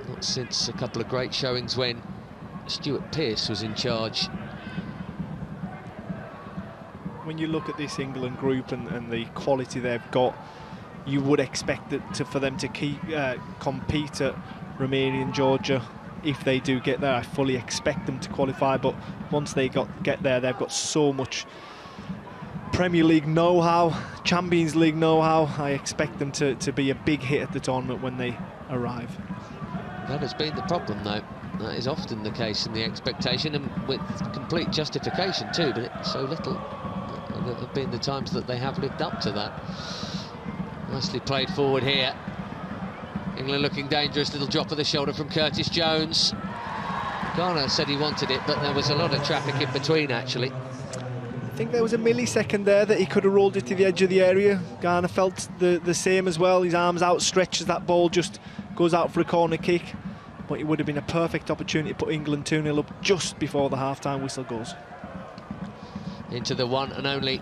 Not since a couple of great showings when Stuart Pearce was in charge. When you look at this England group and the quality they've got, you would expect for them to compete at Romania and Georgia. If they do get there, I fully expect them to qualify, but once they get there, they've got so much Premier League know-how, Champions League know-how. I expect them to be a big hit at the tournament when they arrive. That has been the problem, though. That is often the case in the expectation, and with complete justification too, but it's so little. There have been the times that they have lived up to that. Nicely played forward here. England looking dangerous, little drop of the shoulder from Curtis Jones. Garner said he wanted it, but there was a lot of traffic in between, actually. I think there was a millisecond there that he could have rolled it to the edge of the area. Garner felt the same as well. His arms outstretched as that ball just goes out for a corner kick. But it would have been a perfect opportunity to put England 2-0 up just before the half-time whistle goes. Into the one and only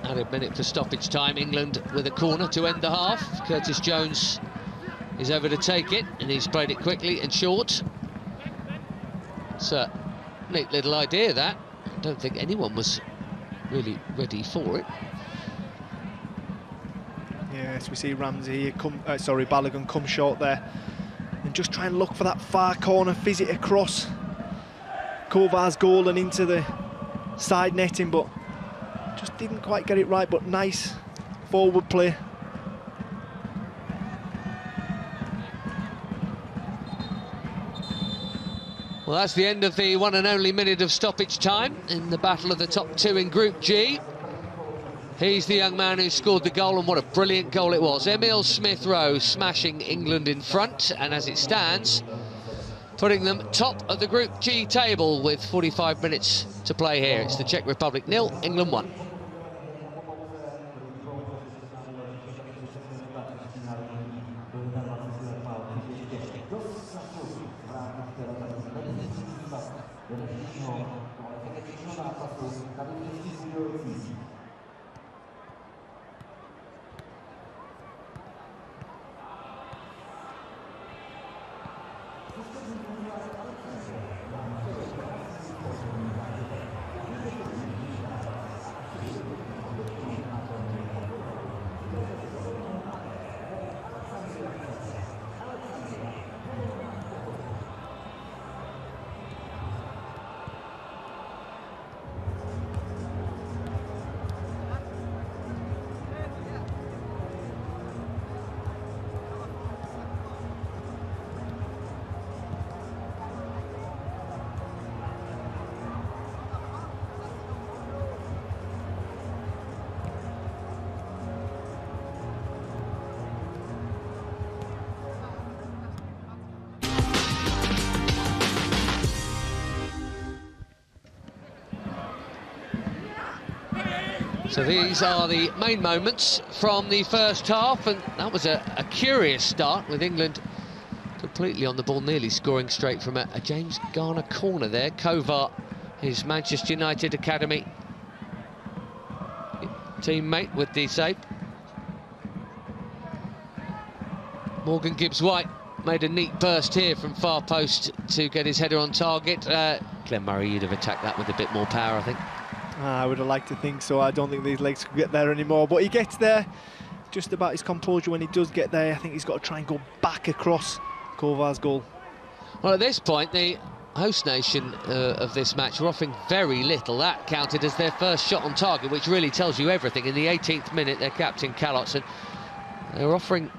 added minute for stoppage time. England with a corner to end the half. Curtis Jones is over to take it, and he's played it quickly and short. It's a neat little idea, that. I don't think anyone was really ready for it. Yes, we see Ramsey here Balogun come short there. And just try and look for that far corner, fizz it across Kovar's goal and into the side netting, but just didn't quite get it right. But nice forward play. Well, that's the end of the one and only minute of stoppage time in the battle of the top two in Group G. He's the young man who scored the goal, and what a brilliant goal it was. Emil Smith-Rowe smashing England in front, and as it stands, putting them top of the Group G table with 45 minutes to play here. It's the Czech Republic 0, England 1. So these are the main moments from the first half, and that was a curious start with England completely on the ball, nearly scoring straight from a James Garner corner there. Kovar, his Manchester United Academy teammate, with the save. Morgan Gibbs-White made a neat burst here from far post to get his header on target. Glenn Murray, you'd have attacked that with a bit more power, I think. I would have liked to think so. I don't think these legs could get there anymore, but he gets there. Just about his composure when he does get there. I think he's got to try and go back across Kovar's goal. Well, at this point, the host nation of this match were offering very little. That counted as their first shot on target, which really tells you everything. In the 18th minute, their captain Kalotz, and they were offering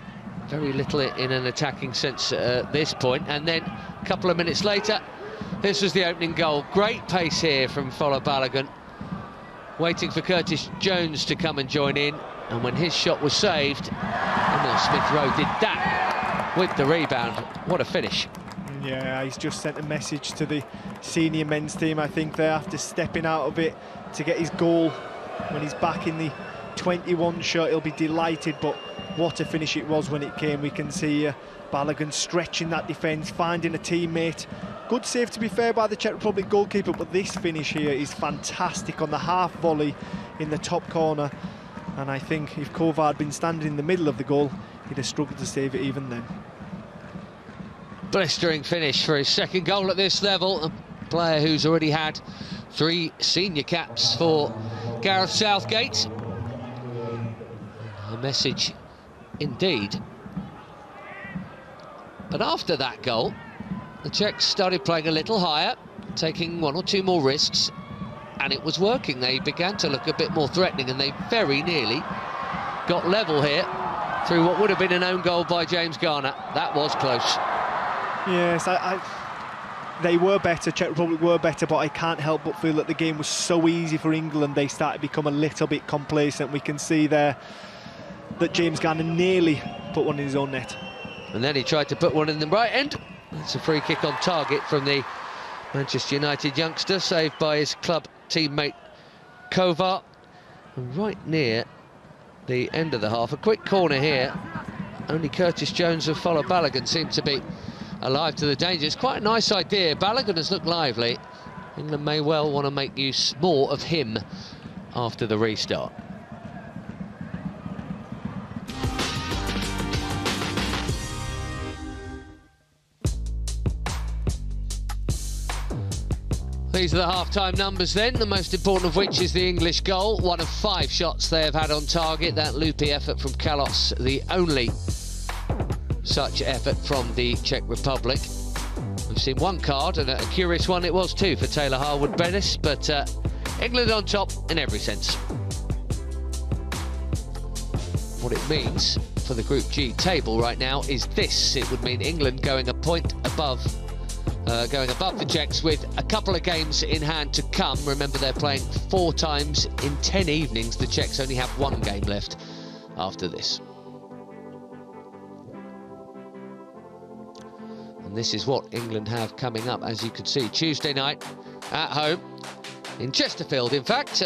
very little in an attacking sense at this point. And then a couple of minutes later, this was the opening goal. Great pace here from Fola Balogun, waiting for Curtis Jones to come and join in, and when his shot was saved, Emil Smith-Rowe did that with the rebound. What a finish. Yeah, he's just sent a message to the senior men's team, I think, there, after stepping out of it to get his goal. When he's back in the 21 shirt, he'll be delighted, but what a finish it was when it came. We can see Balogun stretching that defence, finding a teammate. Good save, to be fair, by the Czech Republic goalkeeper, but this finish here is fantastic on the half volley in the top corner. And I think if Kovar had been standing in the middle of the goal, he'd have struggled to save it even then. Blistering finish for his second goal at this level. A player who's already had 3 senior caps for Gareth Southgate. A message indeed. But after that goal, the Czechs started playing a little higher, taking 1 or 2 more risks, and it was working. They began to look a bit more threatening, and they very nearly got level here through what would have been an own goal by James Garner. That was close. Yes, they were better, Czech Republic were better, but I can't help but feel that the game was so easy for England, they started to become a little bit complacent. We can see there that James Garner nearly put one in his own net. And then he tried to put one in the right end. It's a free kick on target from the Manchester United youngster, saved by his club teammate Kovar. And right near the end of the half, a quick corner here. Only Curtis Jones and Follow Balogun seem to be alive to the danger. It's quite a nice idea. Balogun has looked lively. England may well want to make use more of him after the restart. These are the half-time numbers then, the most important of which is the English goal. 1 of 5 shots they have had on target. That loopy effort from Kalos, the only such effort from the Czech Republic. We've seen 1 card, and a curious one it was too for Taylor Harwood-Bellis, but England on top in every sense. What it means for the Group G table right now is this. It would mean England going a point above the Czechs with a couple of games in hand to come. Remember, they're playing 4 times in 10 evenings. The Czechs only have 1 game left after this. And this is what England have coming up, as you can see. Tuesday night at home in Chesterfield, in fact.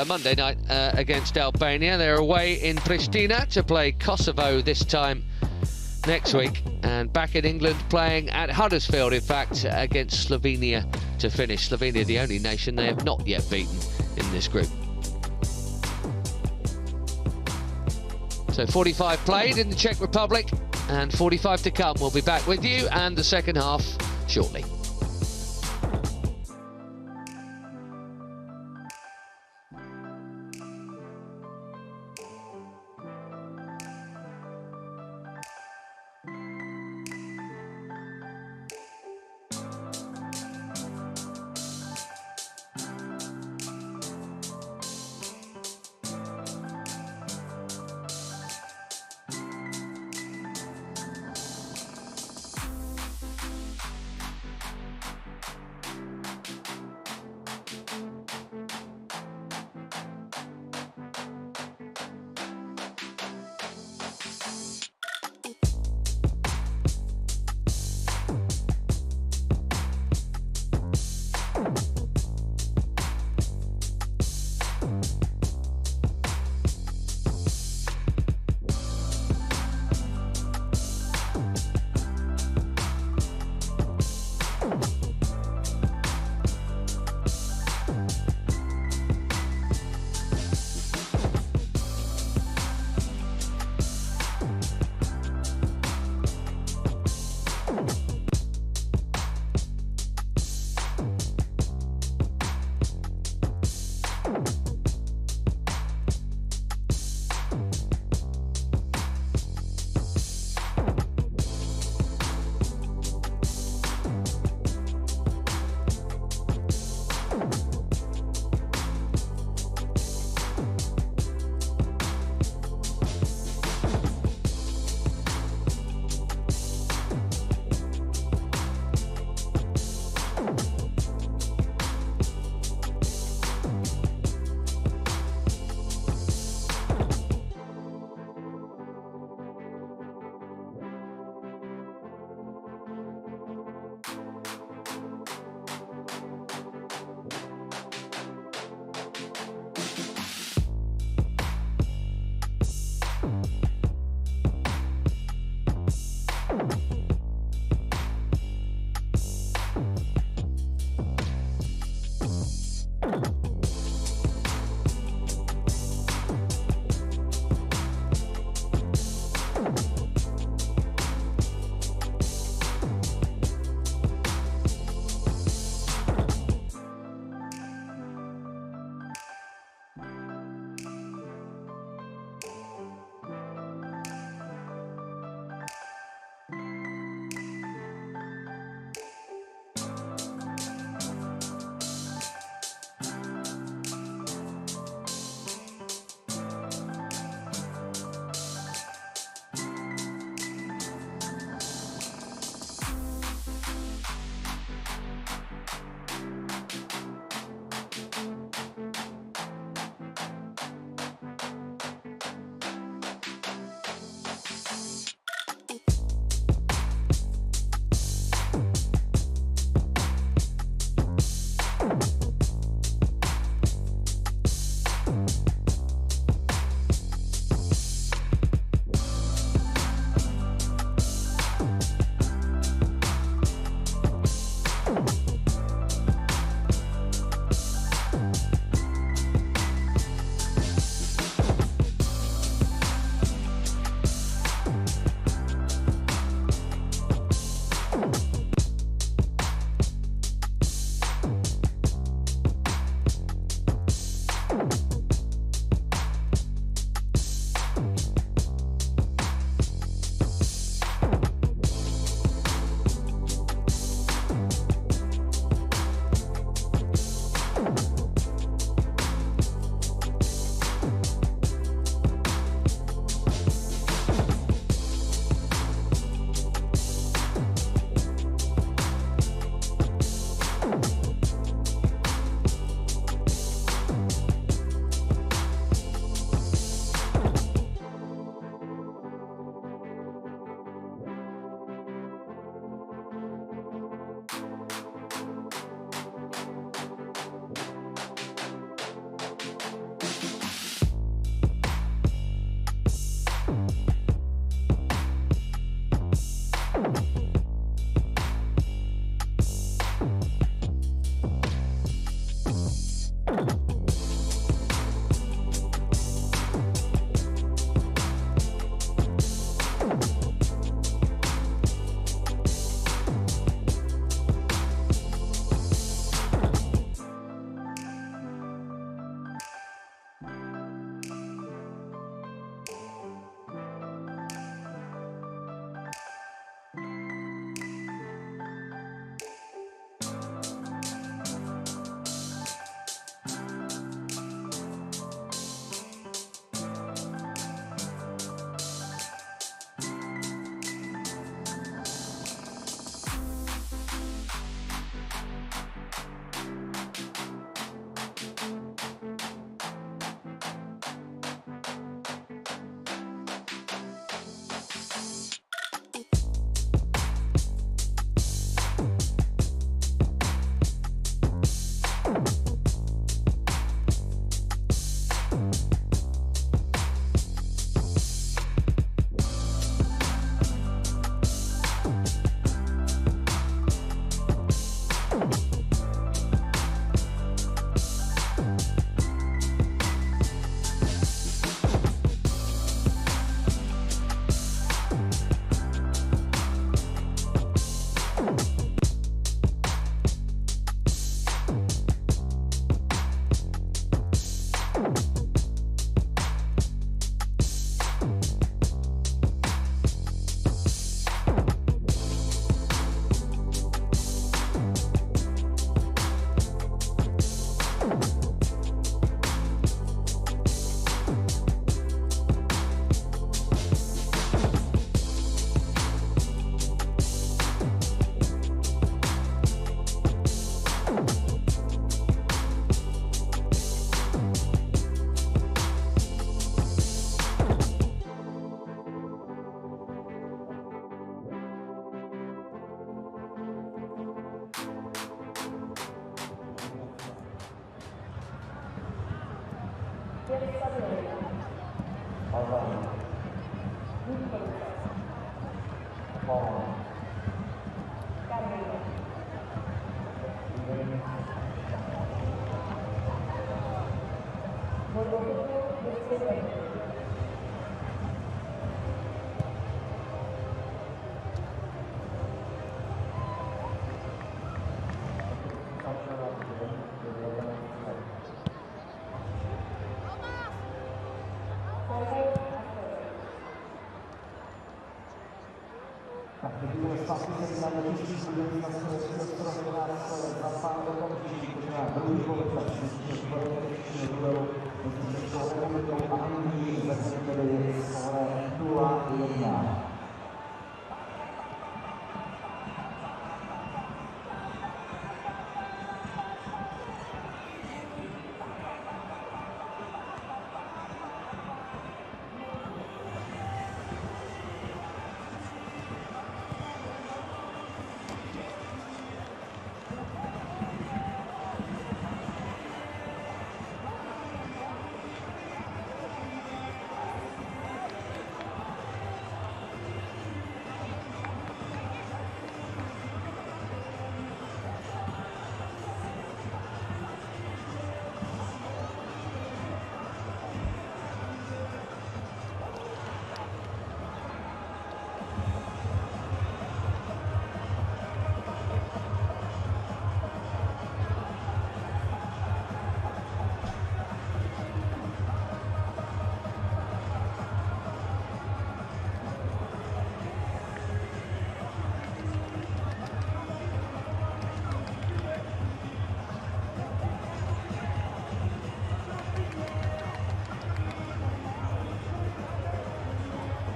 Monday night against Albania. They're away in Pristina to play Kosovo this time next week, and back in England playing at Huddersfield, in fact, against Slovenia to finish. Slovenia, the only nation they have not yet beaten in this group. So 45 played in the Czech Republic and 45 to come. We'll be back with you and the second half shortly.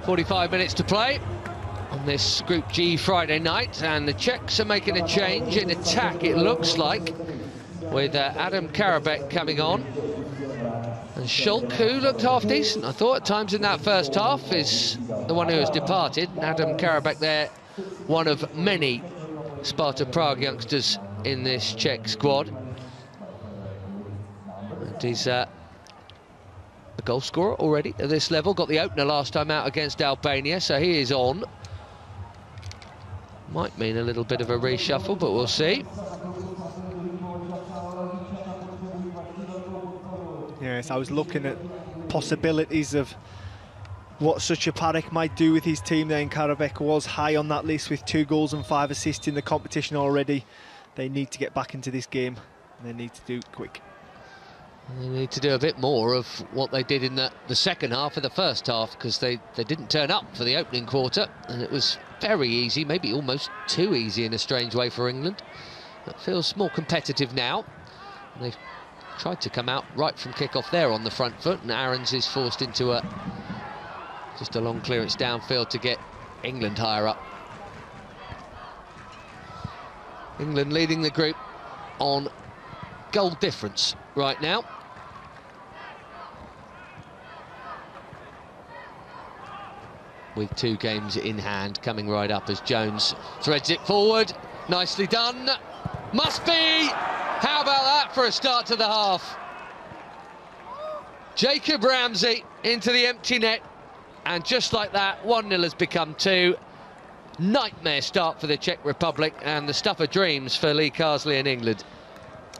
.45 minutes to play on this Group G Friday night, and the Czechs are making a change in attack, it looks like, with Adam Karabek coming on. And Schulk, who looked half decent, I thought, at times in that first half, is the one who has departed. Adam Karabek there, one of many Sparta Prague youngsters in this Czech squad. And he's a goal scorer already at this level, got the opener last time out against Albania, so he is on. Might mean a little bit of a reshuffle, but we'll see. Yes, I was looking at possibilities of what Suchaparek might do with his team there, and Karabek was high on that list with 2 goals and 5 assists in the competition already. They need to get back into this game, and they need to do it quick. They need to do a bit more of what they did in the second half of the first half, because they didn't turn up for the opening quarter, and it was very easy, maybe almost too easy in a strange way for England. It feels more competitive now. And they've tried to come out right from kick-off there on the front foot, and Aarons is forced into just a long clearance downfield to get England higher up. England leading the group on goal difference right now. With 2 games in hand, coming right up as Jones threads it forward. Nicely done. Must be! How about that for a start to the half? Jacob Ramsey into the empty net, and just like that, 1-0 has become 2. Nightmare start for the Czech Republic, and the stuff of dreams for Lee Carsley and England.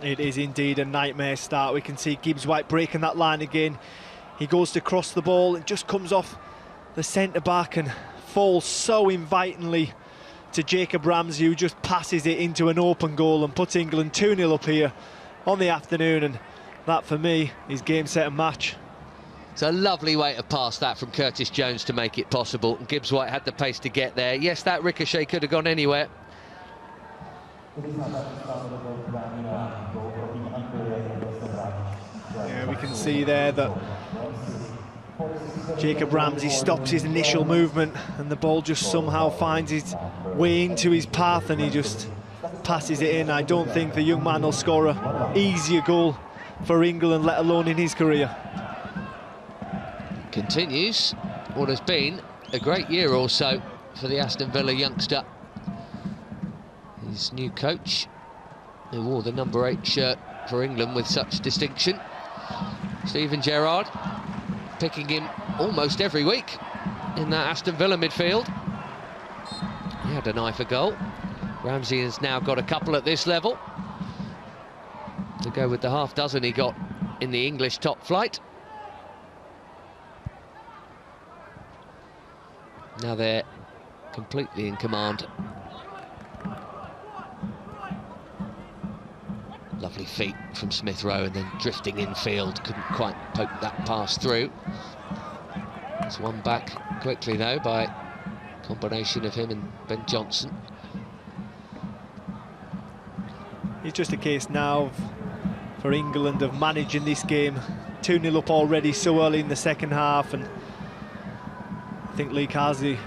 It is indeed a nightmare start. We can see Gibbs-White breaking that line again. He goes to cross the ball, it just comes off the centre-back and falls so invitingly to Jacob Ramsey, who just passes it into an open goal and puts England 2-0 up here on the afternoon. And that, for me, is game, set and match. It's a lovely way to pass that from Curtis Jones to make it possible. And Gibbs-White had the pace to get there. Yes, that ricochet could have gone anywhere. Yeah, we can see there that Jacob Ramsey stops his initial movement, and the ball just somehow finds its way into his path, and he just passes it in. I don't think the young man will score an easier goal for England, let alone in his career. Continues what has been a great year or so for the Aston Villa youngster. His new coach, who wore the number 8 shirt for England with such distinction. Steven Gerrard picking him almost every week in that Aston Villa midfield. He had an eye for goal. Ramsey has now got a couple at this level, to go with the half dozen he got in the English top flight. Now they're completely in command. Lovely feet from Smith Rowe, and then drifting infield, couldn't quite poke that pass through. It's one back quickly though by a combination of him and Ben Johnson. It's just a case now for England of managing this game. 2-0 up already so early in the second half, and I think Lee Carsley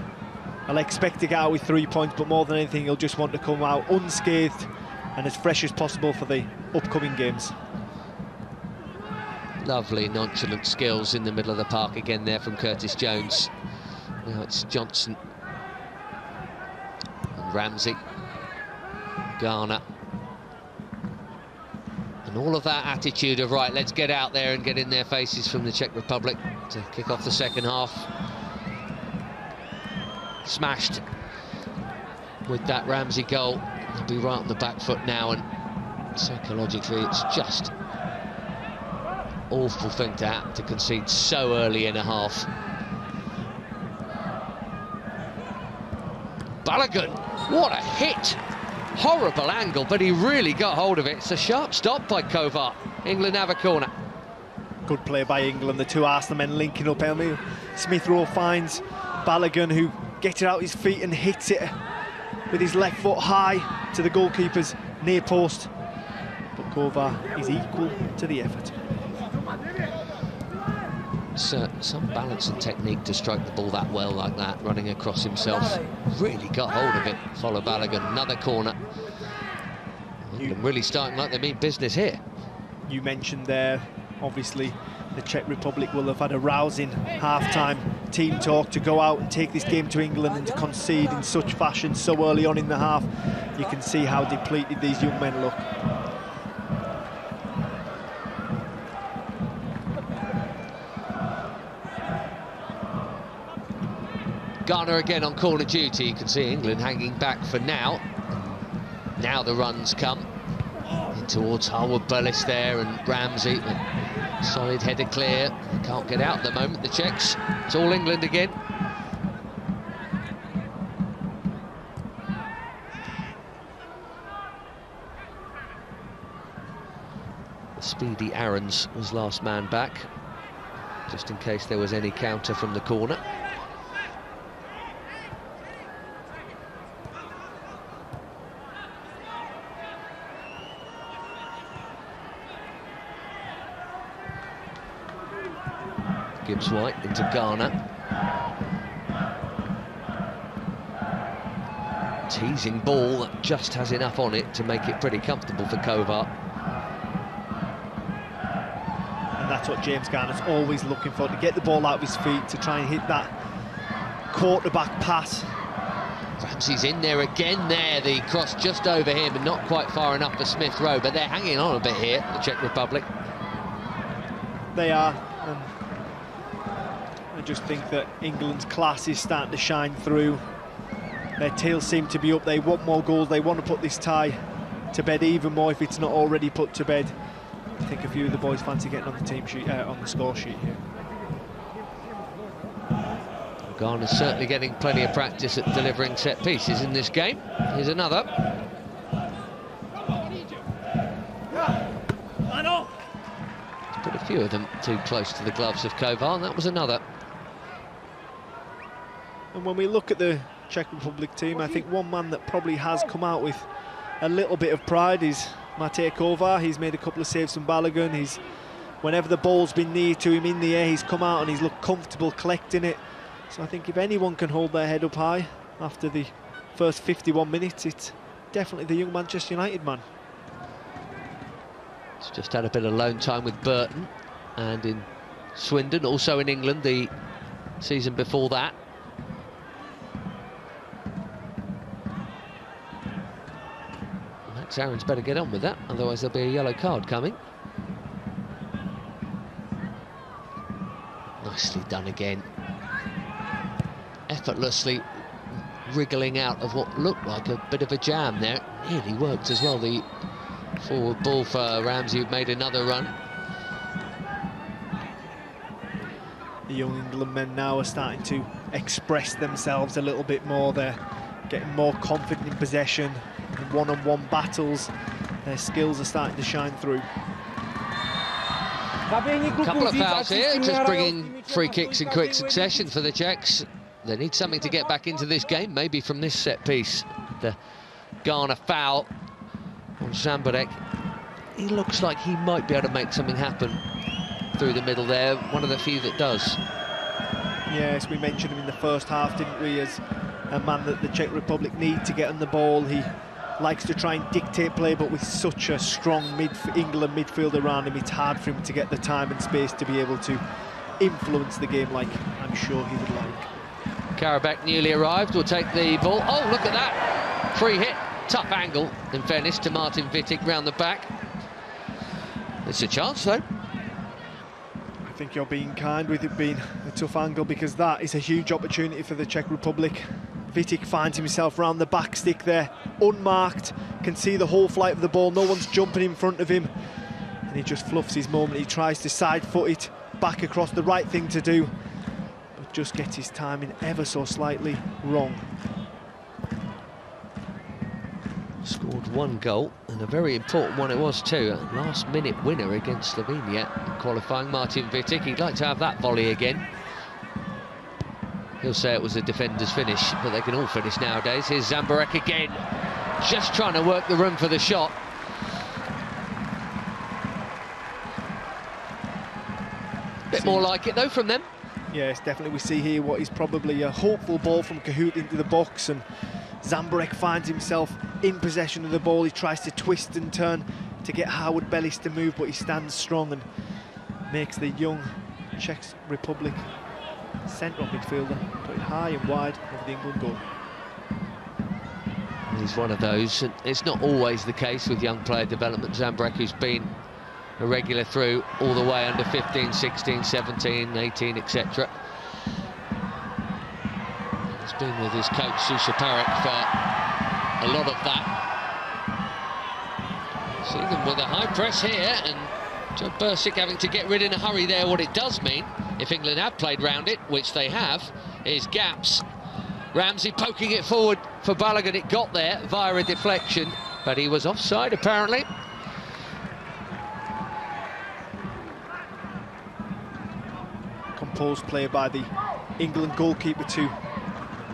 will expect to get out with 3 points, but more than anything he'll just want to come out unscathed and as fresh as possible for the upcoming games. Lovely nonchalant skills in the middle of the park again there from Curtis Jones. Now it's Johnson and Ramsey, Garner, and all of that attitude of, right, let's get out there and get in their faces from the Czech Republic to kick off the second half. Smashed with that Ramsey goal. He'll be right on the back foot now, and psychologically it's just awful thing to have to concede so early in a half. Balogun, what a hit! Horrible angle, but he really got hold of it. It's a sharp stop by Kovar. England have a corner. Good play by England, the two Arsenal men linking up. Smith Rowe finds Balogun, who gets it out his feet and hits it with his left foot high to the goalkeeper's near post. But Kovar is equal to the effort. Some balance and technique to strike the ball that well like that, running across himself. Really got hold of it. Follow Balogun, another corner. England really starting like they mean business here. You mentioned there, obviously, the Czech Republic will have had a rousing half-time team talk to go out and take this game to England, and to concede in such fashion so early on in the half. You can see how depleted these young men look. Garner again on corner duty. You can see England hanging back for now. Now the runs come in towards Harwood Bellis there, and Ramsey. Solid header clear. They can't get out at the moment, the Czechs. It's all England again. The speedy Aarons was last man back, just in case there was any counter from the corner. Gibbs-White into Garner. Teasing ball that just has enough on it to make it pretty comfortable for Kovar. And that's what James Garner's always looking for, to get the ball out of his feet, to try and hit that quarterback pass. Ramsey's in there again there, the cross just over him and not quite far enough for Smith Rowe, but they're hanging on a bit here, the Czech Republic. They are. I just think that England's class is starting to shine through. Their tails seem to be up. They want more goals. They want to put this tie to bed even more if it's not already put to bed. I think a few of the boys fancy getting on the team sheet, on the score sheet here. Garner's certainly getting plenty of practice at delivering set pieces in this game. Here's another. Put a few of them too close to the gloves of Kovar, and that was another. And when we look at the Czech Republic team, I think one man that probably has come out with a little bit of pride is Matej Kovar. He's made a couple of saves from Balogun. Whenever the ball's been near to him in the air, he's come out and he's looked comfortable collecting it. So I think if anyone can hold their head up high after the first 51 minutes, it's definitely the young Manchester United man. He's just had a bit of alone time with Burton and in Swindon, also in England the season before that. Max Aarons better get on with that, otherwise there'll be a yellow card coming. Nicely done again. Effortlessly wriggling out of what looked like a bit of a jam there. Nearly worked as well. The forward ball for Ramsey, who made another run. The young England men now are starting to express themselves a little bit more. They're getting more confident in possession, in one-on-one battles. Their skills are starting to shine through. A couple of fouls here, just bringing free kicks in quick succession for the Czechs. They need something to get back into this game, maybe from this set piece. The Ghana foul on Zambarek. He looks like he might be able to make something happen through the middle there, one of the few that does. Yes, we mentioned him in the first half, didn't we, as a man that the Czech Republic need to get on the ball. He likes to try and dictate play, but with such a strong England midfield around him, it's hard for him to get the time and space to be able to influence the game like I'm sure he would like. Karabakh, newly arrived, will take the ball. Oh, look at that! Free hit, tough angle, in fairness to Martin Wittig round the back. It's a chance, though. I think you're being kind with it being a tough angle, because that is a huge opportunity for the Czech Republic. Wittig finds himself round the back stick there, unmarked, can see the whole flight of the ball, no one's jumping in front of him, and he just fluffs his moment. He tries to side foot it back across, the right thing to do, but just gets his timing ever so slightly wrong. Scored one goal, and a very important one it was too. A last-minute winner against Slovenia in qualifying. Martin Wittig, he'd like to have that volley again. He'll say it was a defender's finish, but they can all finish nowadays. Here's Zambarek again, just trying to work the room for the shot. Bit more like it though from them. Yes, definitely. We see here what is probably a hopeful ball from Cahoot into the box, and Zambarek finds himself in possession of the ball. He tries to twist and turn to get Howard Bellis to move, but he stands strong and makes the young Czech Republic central midfielder put it high and wide over the England goal. He's one of those, and it's not always the case with young player development. Zambarek, who's been a regular through all the way under 15, 16, 17, 18, etc. He's been with his coach Susha Parekh for a lot of that. See them with a high press here, and Joe Bursic having to get rid in a hurry there. What it does mean, if England have played round it, which they have, is gaps. Ramsey poking it forward for Balogun. It got there via a deflection, but he was offside apparently. Composed play by the England goalkeeper to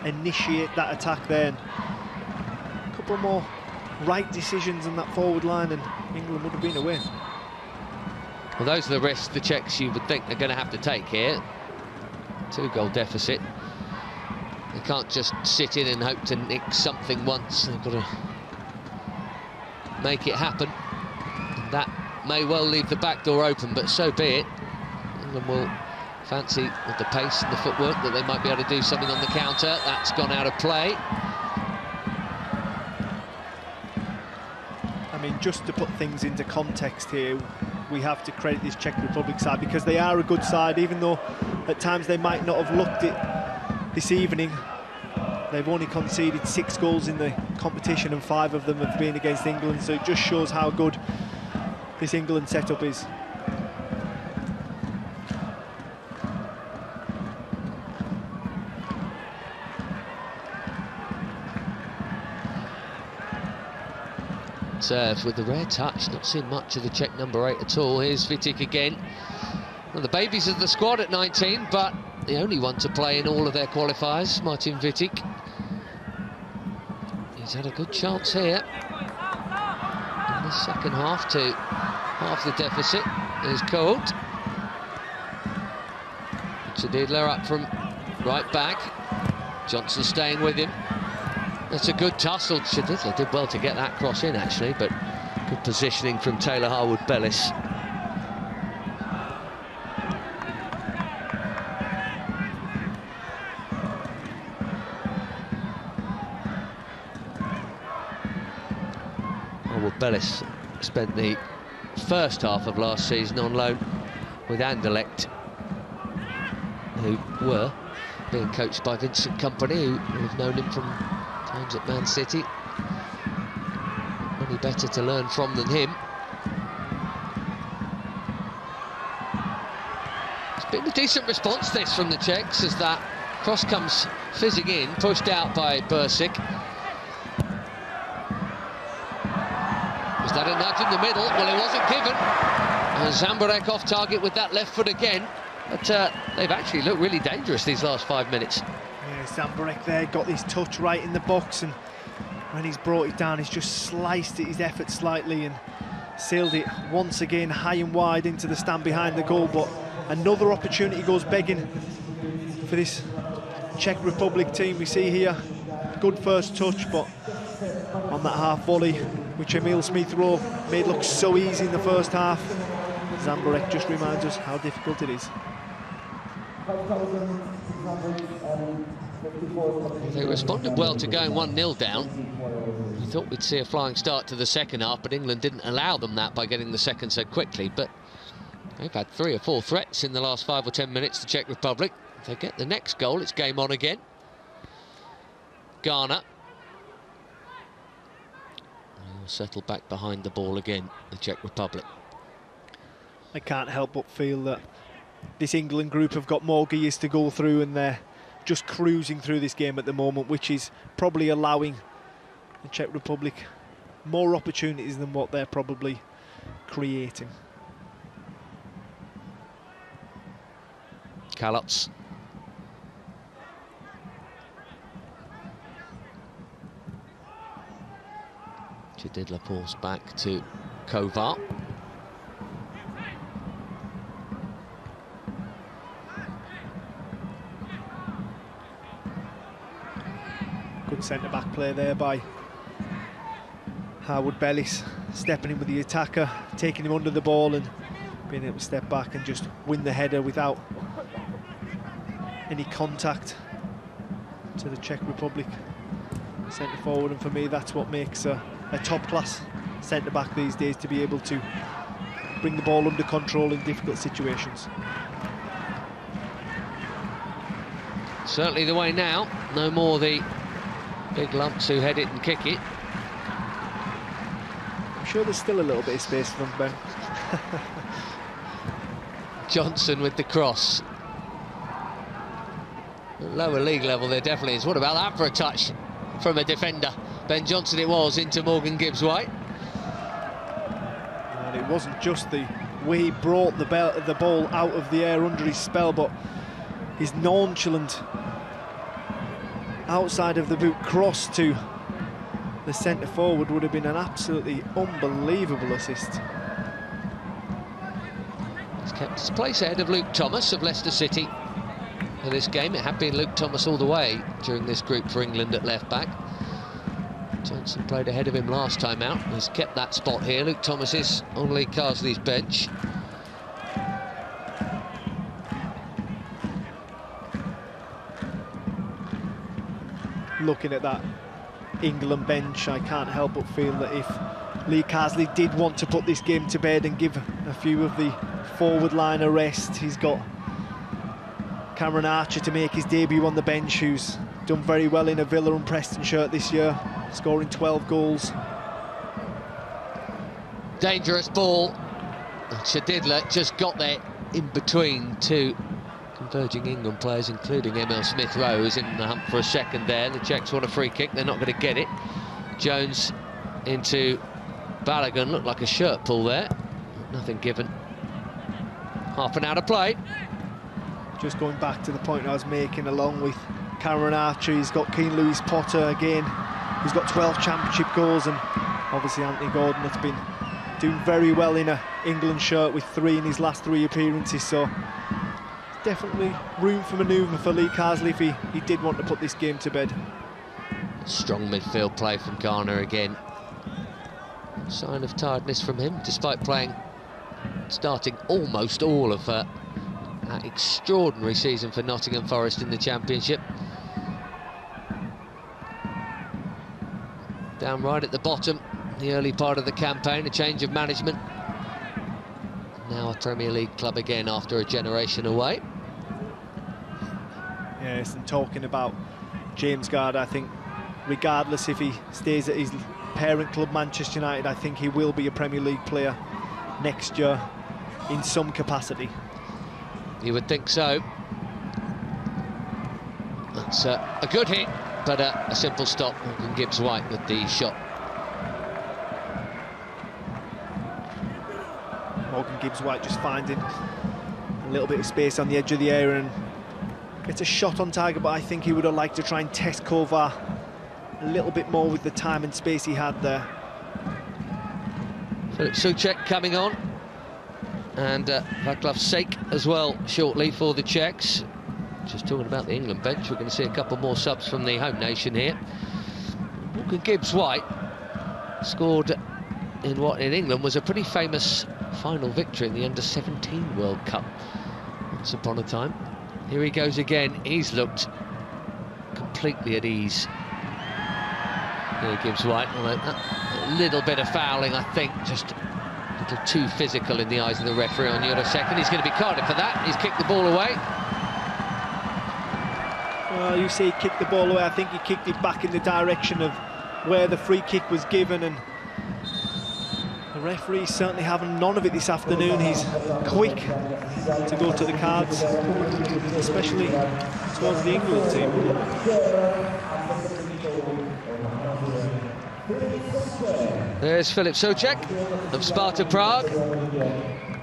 initiate that attack there, and a couple more right decisions in that forward line and England would have been away. Well, those are the risks the Czechs, you would think, they're going to have to take here. 2-goal deficit. They can't just sit in and hope to nick something once. They've got to make it happen. And that may well leave the back door open, but so be it. England will fancy, with the pace and the footwork, that they might be able to do something on the counter. That's gone out of play. I mean, just to put things into context here, we have to credit this Czech Republic side, because they are a good side, even though at times they might not have looked it this evening. They've only conceded 6 goals in the competition, and 5 of them have been against England, so it just shows how good this England setup is. Serve with the rare touch, not seen much of the Czech number 8 at all. Here's Wittig again. One of the babies of the squad at 19, but the only one to play in all of their qualifiers, Martin Wittig. He's had a good chance here in the second half to half the deficit. Here's Colt. Chadidler up from right back. Johnson staying with him. That's a good tussle. Chadidler did well to get that cross in, actually, but good positioning from Taylor Harwood-Bellis. Harwood-Bellis spent the first half of last season on loan with Anderlecht. who were being coached by Vincent Kompany, who have known him from times at Man City. Any better to learn from than him. It's been a decent response, this, from the Czechs, as that cross comes fizzing in, pushed out by Bursic. Was that a nudge in the middle? Well, it wasn't given. And Zambarek off target with that left foot again. But they've actually looked really dangerous these last 5 minutes. Yeah, Zambarek there got his touch right in the box, and when he's brought it down, he's just sliced his effort slightly and sailed it once again high and wide into the stand behind the goal. But another opportunity goes begging for this Czech Republic team. We see here, good first touch, but on that half volley, which Emil Smith-Rowe made look so easy in the first half, Zambarek just reminds us how difficult it is. They responded well to going 1-0 down. We thought we'd see a flying start to the second half, but England didn't allow them that by getting the second so quickly. But they've had 3 or 4 threats in the last 5 or 10 minutes, the Czech Republic. If they get the next goal, it's game on again. Garner. They'll settle back behind the ball again, the Czech Republic. I can't help but feel that this England group have got more gears to go through, and they're just cruising through this game at the moment, which is probably allowing the Czech Republic more opportunities than what they're probably creating. Kalots. Chididla pulls back to Kovar. Good centre-back play there by Harwood Bellis, stepping in with the attacker, taking him under the ball and being able to step back and just win the header without any contact to the Czech Republic centre forward. And for me, that's what makes a top-class centre-back these days, to be able to bring the ball under control in difficult situations. Certainly the way now. No more the big lumps who head it and kick it. I'm sure there's still a little bit of space for them, Ben. Johnson with the cross. At lower league level there definitely is. What about that for a touch from a defender? Ben Johnson it was, into Morgan Gibbs-White. And it wasn't just the way he brought the ball out of the air under his spell, but his nonchalant outside of the boot cross to the centre forward would have been an absolutely unbelievable assist. He's kept his place ahead of Luke Thomas of Leicester City for this game. It had been Luke Thomas all the way during this group for England at left back. Johnson played ahead of him last time out. He's kept that spot here. Luke Thomas is on Lee Carsley's bench. Looking at that England bench, I can't help but feel that if Lee Carsley did want to put this game to bed and give a few of the forward line a rest, he's got Cameron Archer to make his debut on the bench, who's done very well in a Villa and Preston shirt this year, scoring 12 goals. Dangerous ball. Chididla just got there in between two converging England players, including Emil Smith-Rowe, who's in the hunt for a second there. The Czechs want a free kick, they're not going to get it. Jones into Balogun, looked like a shirt pull there. Nothing given. Half an hour to play. Just going back to the point I was making, along with Cameron Archer, he's got Keane Lewis Potter again, who's got 12 championship goals, and obviously Anthony Gordon that's been doing very well in a England shirt with 3 in his last 3 appearances. So definitely room for manoeuvre for Lee Carsley if he did want to put this game to bed. Strong midfield play from Garner again. Sign of tiredness from him, despite starting almost all of that extraordinary season for Nottingham Forest in the Championship. Down right at the bottom, the early part of the campaign, a change of management. Now a Premier League club again after a generation away. Yes, and talking about James Garner, I think regardless if he stays at his parent club Manchester United, I think he will be a Premier League player next year in some capacity. You would think so. That's a good hit, but a simple stop. Morgan Gibbs-White with the shot. Morgan Gibbs-White just finding a little bit of space on the edge of the area and gets a shot on target, but I think he would have liked to try and test Kovar a little bit more with the time and space he had there. Filip Souček coming on, and Václav Sejk as well shortly for the Czechs. Just talking about the England bench, we're going to see a couple more subs from the home nation here. Morgan Gibbs-White scored in what in England was a pretty famous final victory in the Under-17 World Cup once upon a time. Here he goes again. He's looked completely at ease. Here Gibbs-White, a little bit of fouling, I think, just a little too physical in the eyes of the referee on Jurasek, and he's going to be carded for that. He's kicked the ball away. Well, you say he kicked the ball away. I think he kicked it back in the direction of where the free kick was given, and the referee's certainly having none of it this afternoon. He's quick to go to the cards, especially towards the England team. There's Filip Souček of Sparta Prague.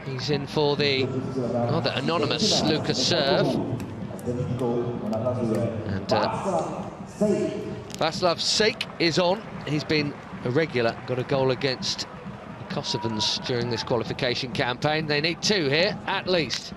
He's in for the rather anonymous Lucas serve. And Václav Sejk is on. He's been a regular, got a goal against the Kosovans during this qualification campaign. They need two here, at least.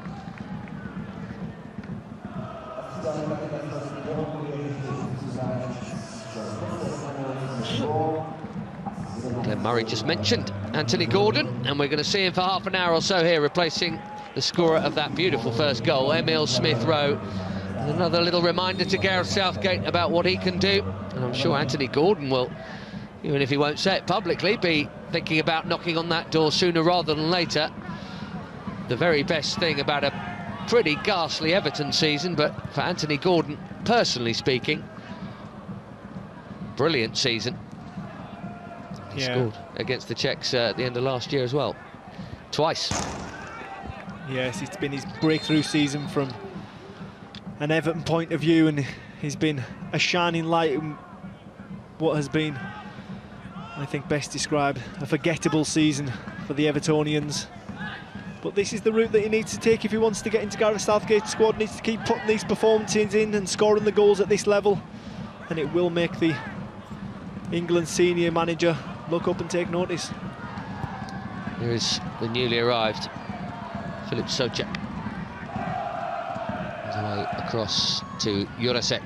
Glenn Murray just mentioned Anthony Gordon, and we're going to see him for half an hour or so here, replacing the scorer of that beautiful first goal, Emil Smith-Rowe. And another little reminder to Gareth Southgate about what he can do. And I'm sure Anthony Gordon will, even if he won't say it publicly, be thinking about knocking on that door sooner rather than later. The very best thing about a pretty ghastly Everton season, but for Anthony Gordon, personally speaking, brilliant season. He scored against the Czechs at the end of last year as well, twice. Yes, it's been his breakthrough season from an Everton point of view, and he's been a shining light in what has been, I think, best described a forgettable season for the Evertonians. But this is the route that he needs to take if he wants to get into Gareth Southgate's squad. Needs to keep putting these performances in and scoring the goals at this level, and it will make the England senior manager look up and take notice. Here is the newly arrived Filip Souček. Away across to Jurasek.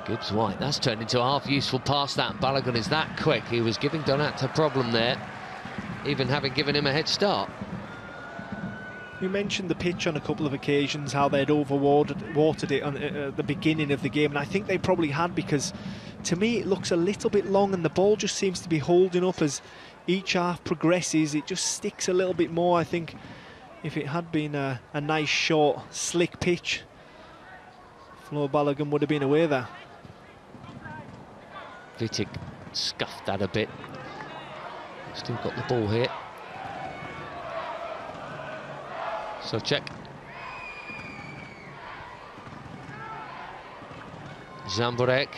Gibbs-White, that's turned into a half-useful pass, that. Balogun is that quick. He was giving Donat a problem there, even having given him a head start. You mentioned the pitch on a couple of occasions, how they'd overwatered it at the beginning of the game, and I think they probably had, because to me it looks a little bit long and the ball just seems to be holding up as each half progresses. It just sticks a little bit more. I think if it had been a nice, short, slick pitch, Flo Balogun would have been away there. Vitic scuffed that a bit. Still got the ball here. Souček. Zamborek.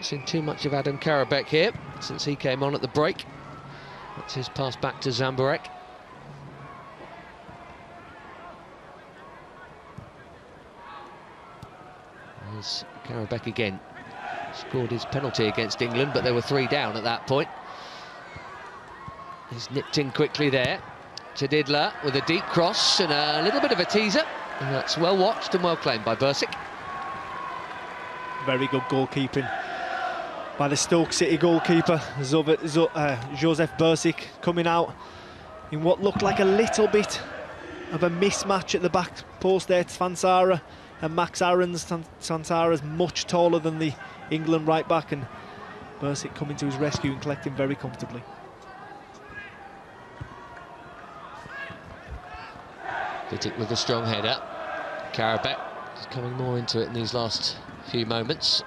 Seen too much of Adam Karabek here since he came on at the break. That's his pass back to Zamborek. There's Karabek again. Scored his penalty against England, but there were 3 down at that point. He's nipped in quickly there to Didler with a deep cross and a little bit of a teaser. And that's well watched and well claimed by Bursic. Very good goalkeeping by the Stoke City goalkeeper, Josef Bursic, coming out in what looked like a little bit of a mismatch at the back post there. Tvansara and Max Aarons. Tvansara's much taller than the England right back, and Bursic coming to his rescue and collecting very comfortably. Vidic with a strong header. Karabek is coming more into it in these last few moments.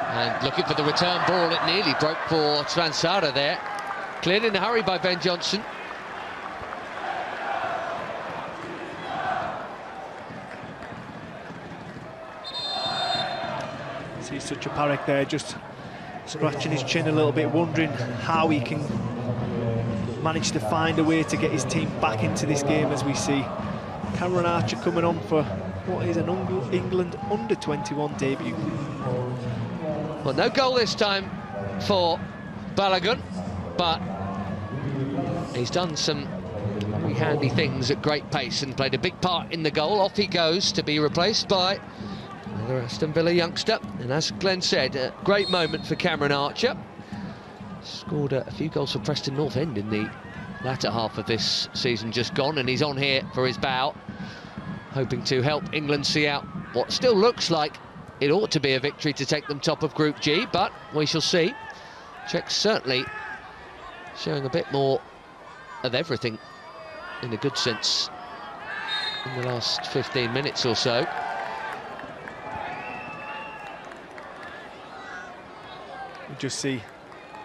And looking for the return ball, it nearly broke for Svansara there. Cleared in a hurry by Ben Johnson. See such a Parek there, just scratching his chin a little bit, wondering how he can manage to find a way to get his team back into this game, as we see Cameron Archer coming on for what is an England under-21 debut. Well, no goal this time for Balogun, but he's done some very handy things at great pace and played a big part in the goal. Off he goes to be replaced by another Aston Villa youngster, and as Glenn said, a great moment for Cameron Archer. Scored a few goals for Preston North End in the latter half of this season just gone, and he's on here for his bow, hoping to help England see out what still looks like it ought to be a victory to take them top of Group G, but we shall see. Czechs certainly showing a bit more of everything in a good sense in the last 15 minutes or so. You just see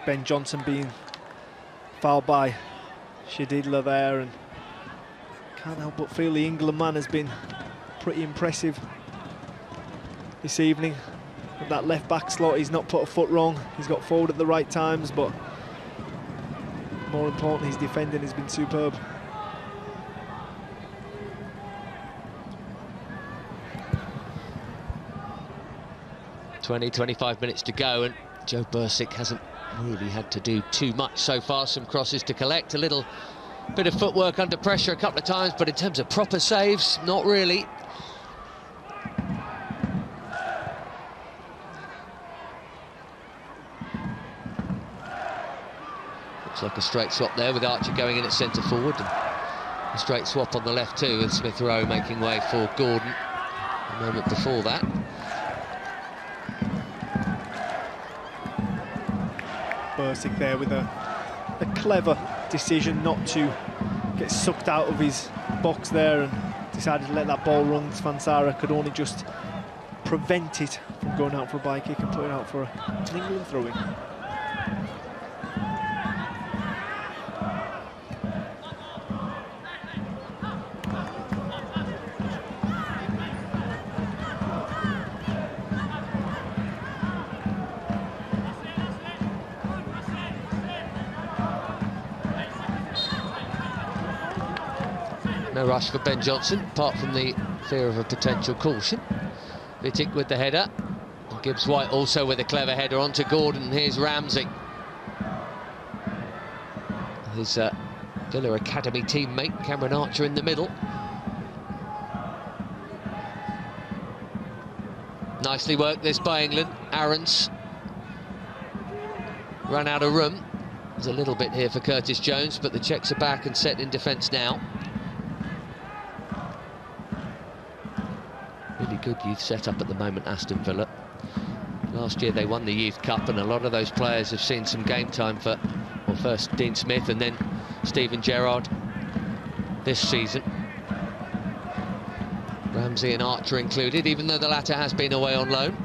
Ben Johnson being fouled by Shadidla there, and can't help but feel the England man has been pretty impressive this evening. At that left back slot, he's not put a foot wrong. He's got forward at the right times, but more important, his defending has been superb. "25 minutes to go, and Joe Bursic hasn't really had to do too much so far. Some crosses to collect, a little bit of footwork under pressure a couple of times, but in terms of proper saves, not really. Looks like a straight swap there with Archer going in at centre forward, and a straight swap on the left too, with Smith Rowe making way for Gordon a moment before that. Bursic there with a clever decision not to get sucked out of his box there, and decided to let that ball run. Svansara could only just prevent it from going out for a by kick and putting out for an England throw-in. No rush for Ben Johnson, apart from the fear of a potential caution. Vidic with the header. And Gibbs White also with a clever header onto Gordon. Here's Ramsey. His Villa Academy teammate, Cameron Archer, in the middle. Nicely worked this by England. Aarons ran out of room. There's a little bit here for Curtis Jones, but the Czechs are back and set in defence now. Really good youth setup at the moment, Aston Villa. Last year they won the Youth Cup, and a lot of those players have seen some game time for, well, first Dean Smith and then Steven Gerrard this season. Ramsey and Archer included, even though the latter has been away on loan.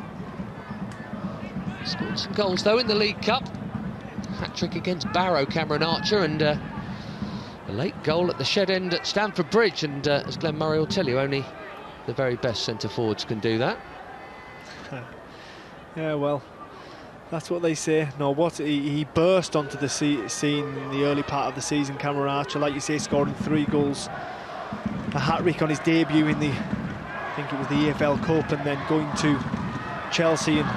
Scored some goals though in the League Cup. Hat-trick against Barrow, Cameron Archer, and a late goal at the shed end at Stamford Bridge, and as Glenn Murray will tell you, only the very best centre-forwards can do that. Yeah, well, that's what they say. No, what he burst onto the scene in the early part of the season, Cameron Archer, like you say, scoring 3 goals, a hat-trick on his debut in the, I think it was the EFL Cup, and then going to Chelsea and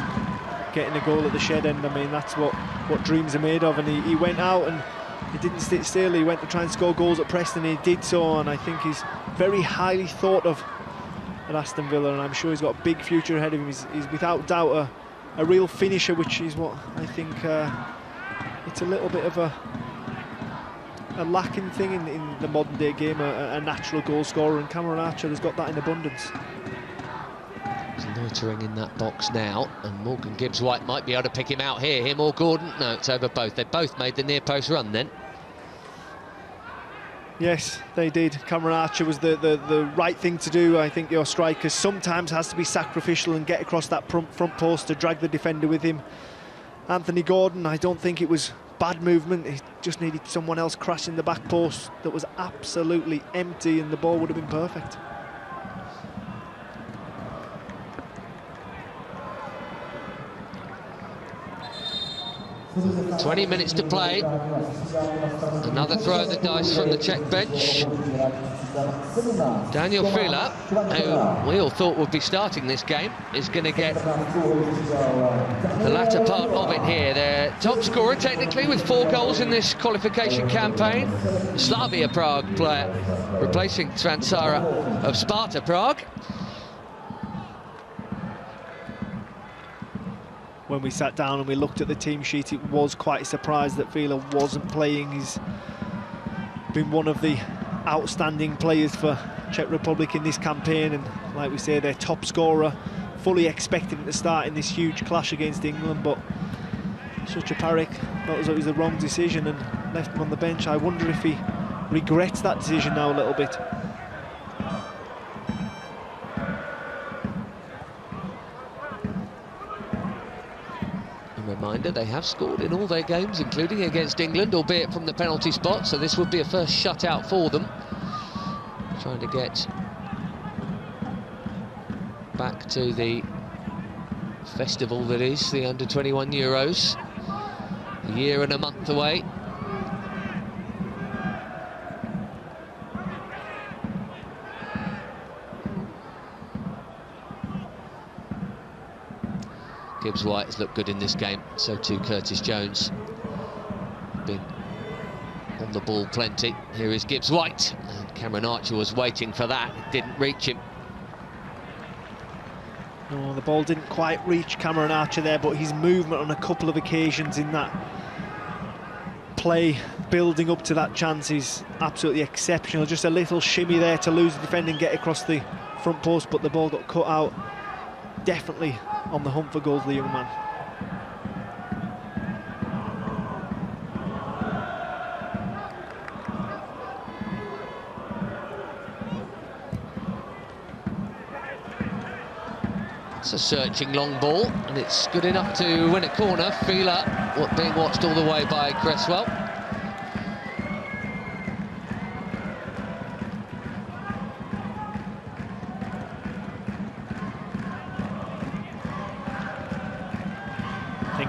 getting a goal at the shed end. I mean, that's what dreams are made of, and he went out and he didn't sit still. He went to try and score goals at Preston, and he did so, and I think he's very highly thought of at Aston Villa, and I'm sure he's got a big future ahead of him. He's without doubt a real finisher, which is what I think it's a little bit of a lacking thing in the modern day game, a natural goal scorer, and Cameron Archer has got that in abundance. He's loitering in that box now, and Morgan Gibbs-White might be able to pick him out here. Him or Gordon? No, it's over both. They both made the near post run then. Yes, they did. Cameron Archer was the right thing to do. I think your striker sometimes has to be sacrificial and get across that front post to drag the defender with him. Anthony Gordon, I don't think it was bad movement. He just needed someone else crashing the back post that was absolutely empty, and the ball would have been perfect. 20 minutes to play. Another throw of the dice from the Czech bench. Daniel Fila, who we all thought would be starting this game, is going to get the latter part of it here. Their top scorer, technically, with 4 goals in this qualification campaign. Slavia Prague player, replacing Transara of Sparta Prague. When we sat down and we looked at the team sheet, it was quite a surprise that Fila wasn't playing. He's been one of the outstanding players for Czech Republic in this campaign, and like we say, their top scorer. Fully expected him to start in this huge clash against England, but Suchaparek felt as though it was the wrong decision and left him on the bench. I wonder if he regrets that decision now a little bit. Reminder, they have scored in all their games, including against England, albeit from the penalty spot, so this would be a first shutout for them. Trying to get back to the festival that is the Under-21 Euros. A year and a month away. Gibbs-White has looked good in this game, so too Curtis Jones. Been on the ball plenty. Here is Gibbs-White, and Cameron Archer was waiting for that. It didn't reach him. No, the ball didn't quite reach Cameron Archer there, but his movement on a couple of occasions in that play, building up to that chance, is absolutely exceptional. Just a little shimmy there to lose the defender and get across the front post, but the ball got cut out. Definitely on the hunt for goals, the young man. It's a searching long ball, and it's good enough to win a corner. Fila being watched all the way by Cresswell.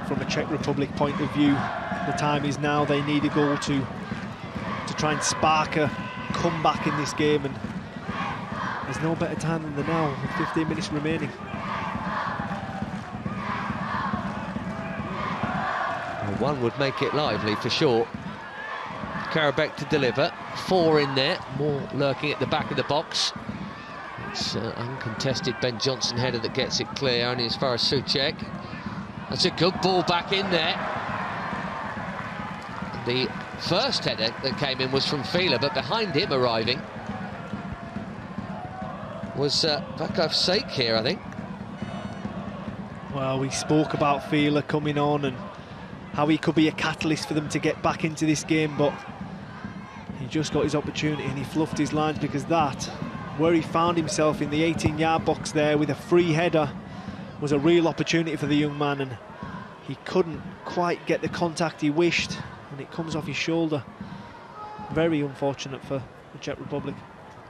From a Czech Republic point of view, the time is now. They need a goal to try and spark a comeback in this game, and there's no better time than the now, with 15 minutes remaining. Well, one would make it lively for sure. Karabek to deliver, 4 in there, more lurking at the back of the box. It's uncontested Ben Johnson header that gets it clear, only as far as Souček. That's a good ball back in there. The first header that came in was from Fila, but behind him arriving was Vakov Sake here, I think. Well, we spoke about Fila coming on and how he could be a catalyst for them to get back into this game, but he just got his opportunity and he fluffed his lines, because that, where he found himself in the 18-yard box there with a free header, was a real opportunity for the young man, and he couldn't quite get the contact he wished, and it comes off his shoulder. Very unfortunate for the Czech Republic.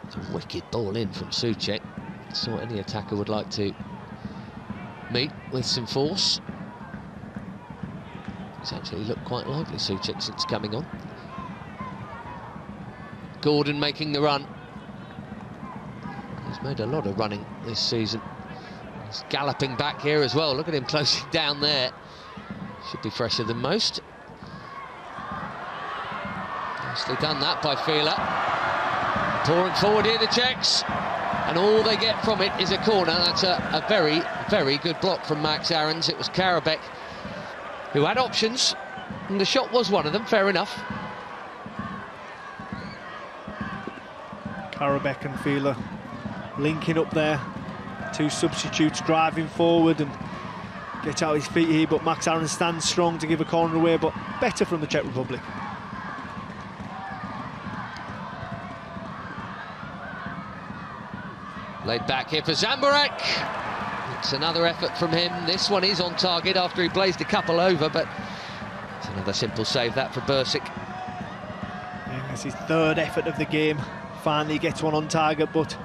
It's a wicked ball in from Souček. So any attacker would like to meet with some force. He's actually looked quite lively, Souček, since coming on. Gordon making the run. He's made a lot of running this season. He's galloping back here as well. Look at him closing down there. Should be fresher than most. Nicely done that by Fila. Pouring forward here, the Czechs. And all they get from it is a corner. That's a very, very good block from Max Aarons. It was Karabek who had options, and the shot was one of them, fair enough. Karabek and Fila linking up there. Two substitutes driving forward and get out his feet here, but Max Aaron stands strong to give a corner away, but better from the Czech Republic. Laid back here for Zambarek. It's another effort from him. This one is on target after he blazed a couple over, but it's another simple save that for Bursic. Yeah, it's his third effort of the game. Finally gets one on target, but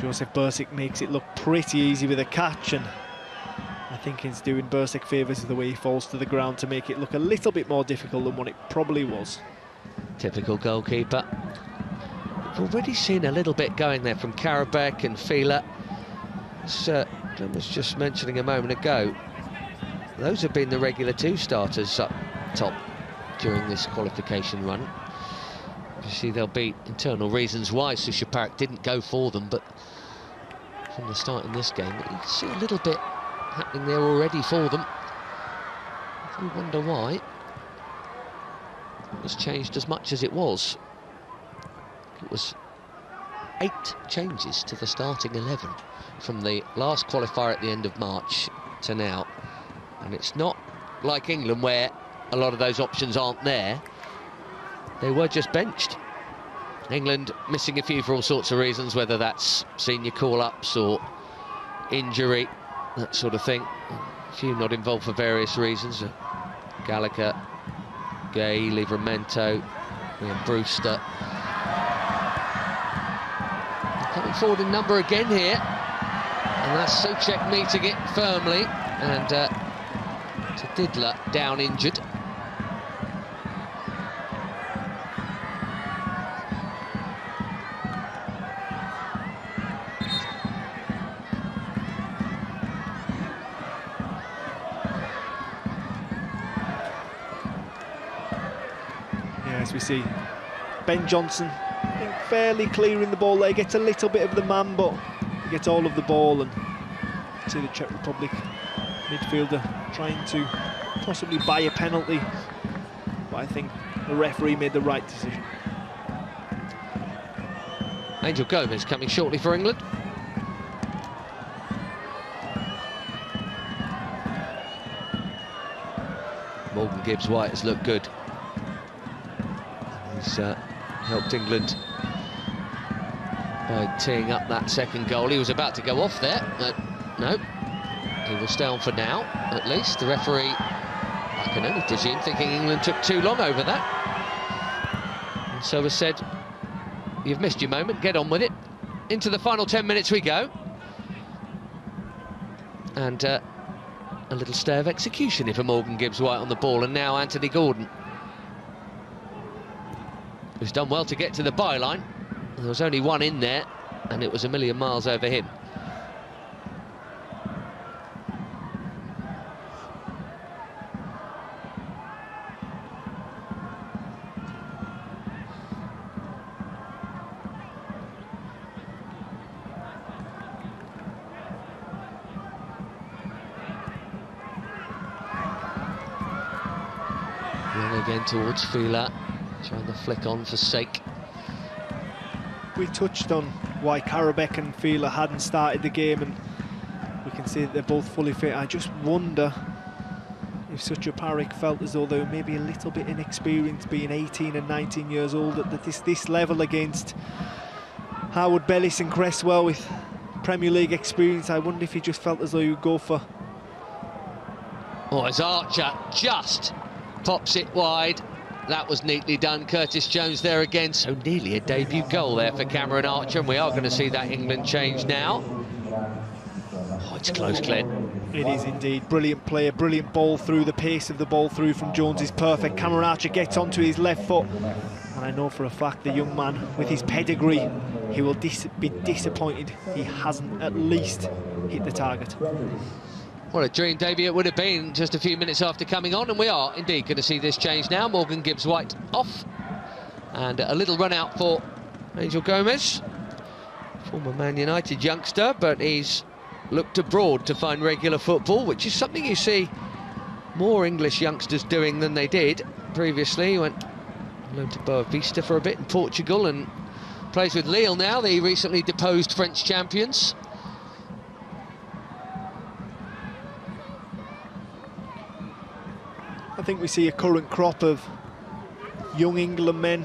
Josef Bursic makes it look pretty easy with a catch, and I think he's doing Bursic favours the way he falls to the ground to make it look a little bit more difficult than what it probably was. Typical goalkeeper. We've already seen a little bit going there from Karabek and Fila. As Glenn was just mentioning a moment ago, those have been the regular two starters up top during this qualification run. You see, there'll be internal reasons why Sushaparak didn't go for them, but from the start in this game, you can see a little bit happening there already for them. If you wonder why it was changed as much as it was. It was 8 changes to the starting 11 from the last qualifier at the end of March to now, and it's not like England where a lot of those options aren't there. They were just benched. England missing a few for all sorts of reasons, whether that's senior call-ups or injury, that sort of thing. A few not involved for various reasons. Gallagher, Gay, Livramento, Ian Brewster. Coming forward in number again here, and that's Souček meeting it firmly, and Tadidla down injured. Yeah, as we see Ben Johnson fairly clearing the ball there, gets a little bit of the man, but he gets all of the ball, and see the Czech Republic midfielder trying to possibly buy a penalty, but I think the referee made the right decision. Angel Gomez coming shortly for England. Morgan Gibbs-White has looked good. He's helped England by teeing up that second goal. He was about to go off there, but no, he will stay on for now, at least. The referee, I can only presume, thinking England took too long over that. And so has said, you've missed your moment, get on with it. Into the final 10 minutes we go. And a little stay of execution for Morgan Gibbs-White on the ball, and now Anthony Gordon, who's done well to get to the byline. There was only one in there, and it was a million miles over him. Long again towards Fila, trying to flick on for sake. We touched on why Karabek and Fila hadn't started the game, and we can see that they're both fully fit. I just wonder if Souček felt as though they were maybe a little bit inexperienced, being 18 and 19 years old at this level against Howard Bellis and Cresswell with Premier League experience. I wonder if he just felt as though he would go for... Oh, as Archer just pops it wide. That was neatly done. Curtis Jones there again. So nearly a debut goal there for Cameron Archer, and we are going to see that England change now. Oh, it's close, Glenn. It is indeed. Brilliant player, brilliant ball through. The pace of the ball through from Jones is perfect. Cameron Archer gets onto his left foot, and I know for a fact the young man, with his pedigree, he will be disappointed he hasn't at least hit the target. What a dream debut it would have been just a few minutes after coming on, and we are indeed going to see this change now. Morgan Gibbs-White off, and a little run out for Angel Gomez, former Man United youngster, but he's looked abroad to find regular football, which is something you see more English youngsters doing than they did previously. He went loaned to Boa Vista for a bit in Portugal and plays with Lille now, the recently deposed French champions. think we see a current crop of young England men,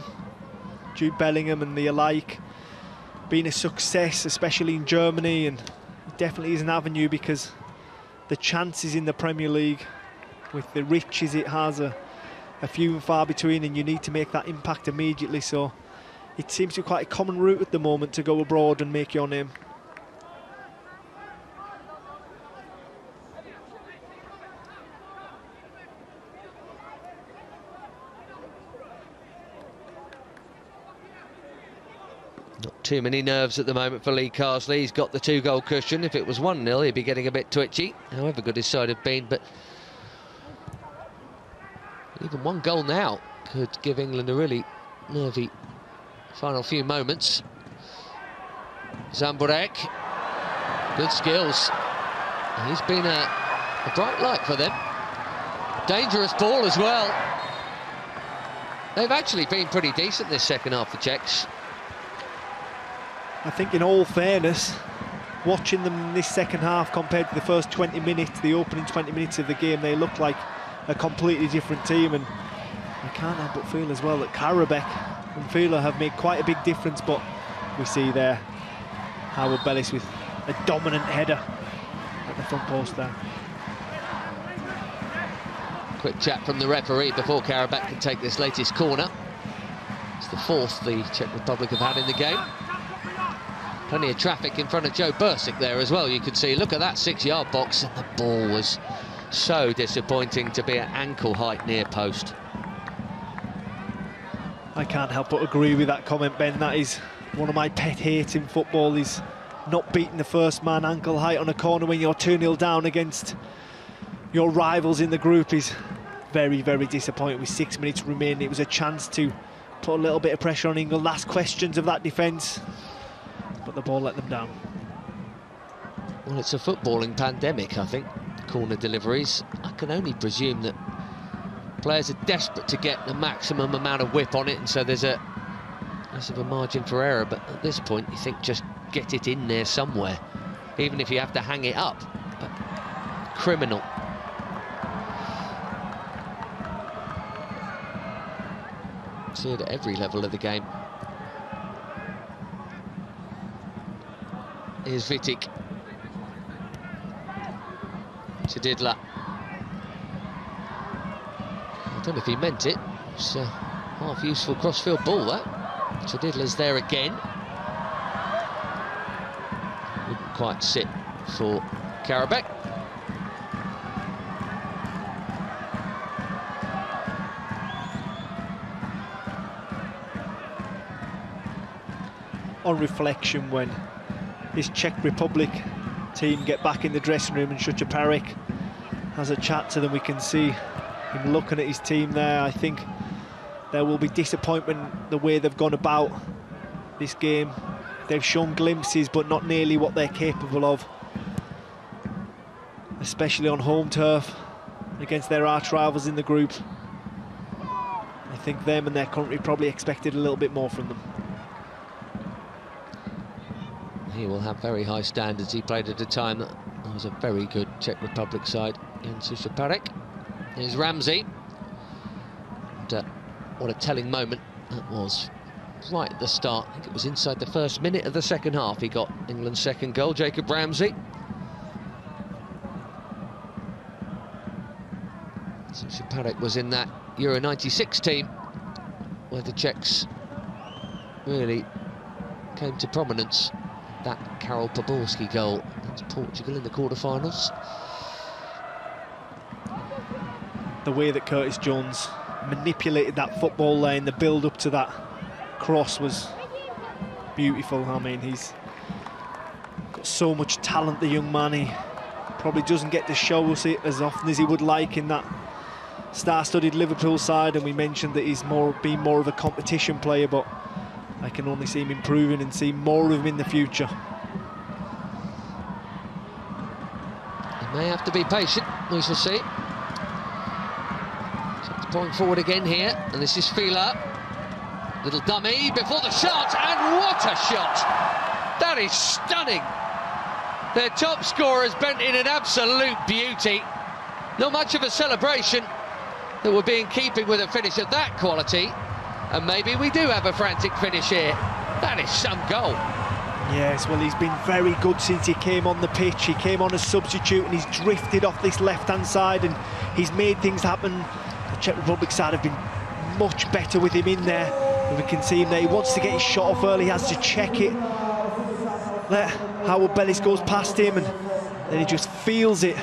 Jude Bellingham and the alike, being a success, especially in Germany, and it definitely is an avenue because the chances in the Premier League, with the riches it has, are few and far between, and you need to make that impact immediately. So it seems to be quite a common route at the moment to go abroad and make your name. Not too many nerves at the moment for Lee Carsley. He's got the 2-goal cushion. If it was 1-0, he'd be getting a bit twitchy, however good his side have been. But even 1 goal now could give England a really nervy final few moments. Zamburek, good skills. He's been a bright light for them. Dangerous ball as well. They've actually been pretty decent this second half, the Czechs. I think in all fairness, watching them in this second half compared to the first 20 minutes, the opening 20 minutes of the game, they look like a completely different team, and I can't help but feel as well that Karabek and Fila have made quite a big difference. But we see there Howard Bellis with a dominant header at the front post there. Quick chat from the referee before Karabek can take this latest corner. It's the 4th the Czech Republic have had in the game. Plenty of traffic in front of Joe Bursic there as well, you could see. Look at that 6-yard box, and the ball was so disappointing to be at ankle height near post. I can't help but agree with that comment, Ben. That is one of my pet hates in football, is not beating the first man ankle height on a corner when you're 2-0 down against your rivals in the group is very, very disappointing. With 6 minutes remaining, it was a chance to put a little bit of pressure on England. Last questions of that defence, but the ball let them down. Well, it's a footballing pandemic, I think, corner deliveries. I can only presume that players are desperate to get the maximum amount of whip on it, and so there's a less of a margin for error. But at this point, you think just get it in there somewhere, even if you have to hang it up. But criminal. See it at every level of the game. Here's Vitic. Chedidla. I don't know if he meant it. It's a half-useful crossfield ball, that. Chedidla's there again. Wouldn't quite sit for Karabek. On reflection, when this Czech Republic team get back in the dressing room and Šušťář has a chat to them, we can see him looking at his team there. I think there will be disappointment the way they've gone about this game. They've shown glimpses, but not nearly what they're capable of, especially on home turf against their arch rivals in the group. I think them and their country probably expected a little bit more from them. He will have very high standards. He played at a time that was a very good Czech Republic side in Šušťář. Here's Ramsey. And, what a telling moment that was right at the start. I think it was inside the first minute of the second half he got England's second goal, Jacob Ramsey. Šušťář was in that Euro 96 team where the Czechs really came to prominence. That Karol Poborski goal against Portugal in the quarter-finals. The way that Curtis Jones manipulated that football there in the build-up to that cross was beautiful. I mean, he's got so much talent, the young man. He probably doesn't get to show us it as often as he would like in that star-studded Liverpool side, and we mentioned that he's been more of a competition player, but I can only see him improving and see more of him in the future. He may have to be patient, we shall see. Point forward again here, and this is Fila. Little dummy before the shot, and what a shot! That is stunning. Their top scorer has bent in an absolute beauty. Not much of a celebration, that would be in keeping with a finish of that quality, and maybe we do have a frantic finish here. That is some goal. Yes, well, he's been very good since he came on the pitch. He came on as substitute and he's drifted off this left-hand side and he's made things happen. The Czech Republic side have been much better with him in there. And we can see him there. He wants to get his shot off early, he has to check it. Let Howard Bellis goes past him and then he just feels it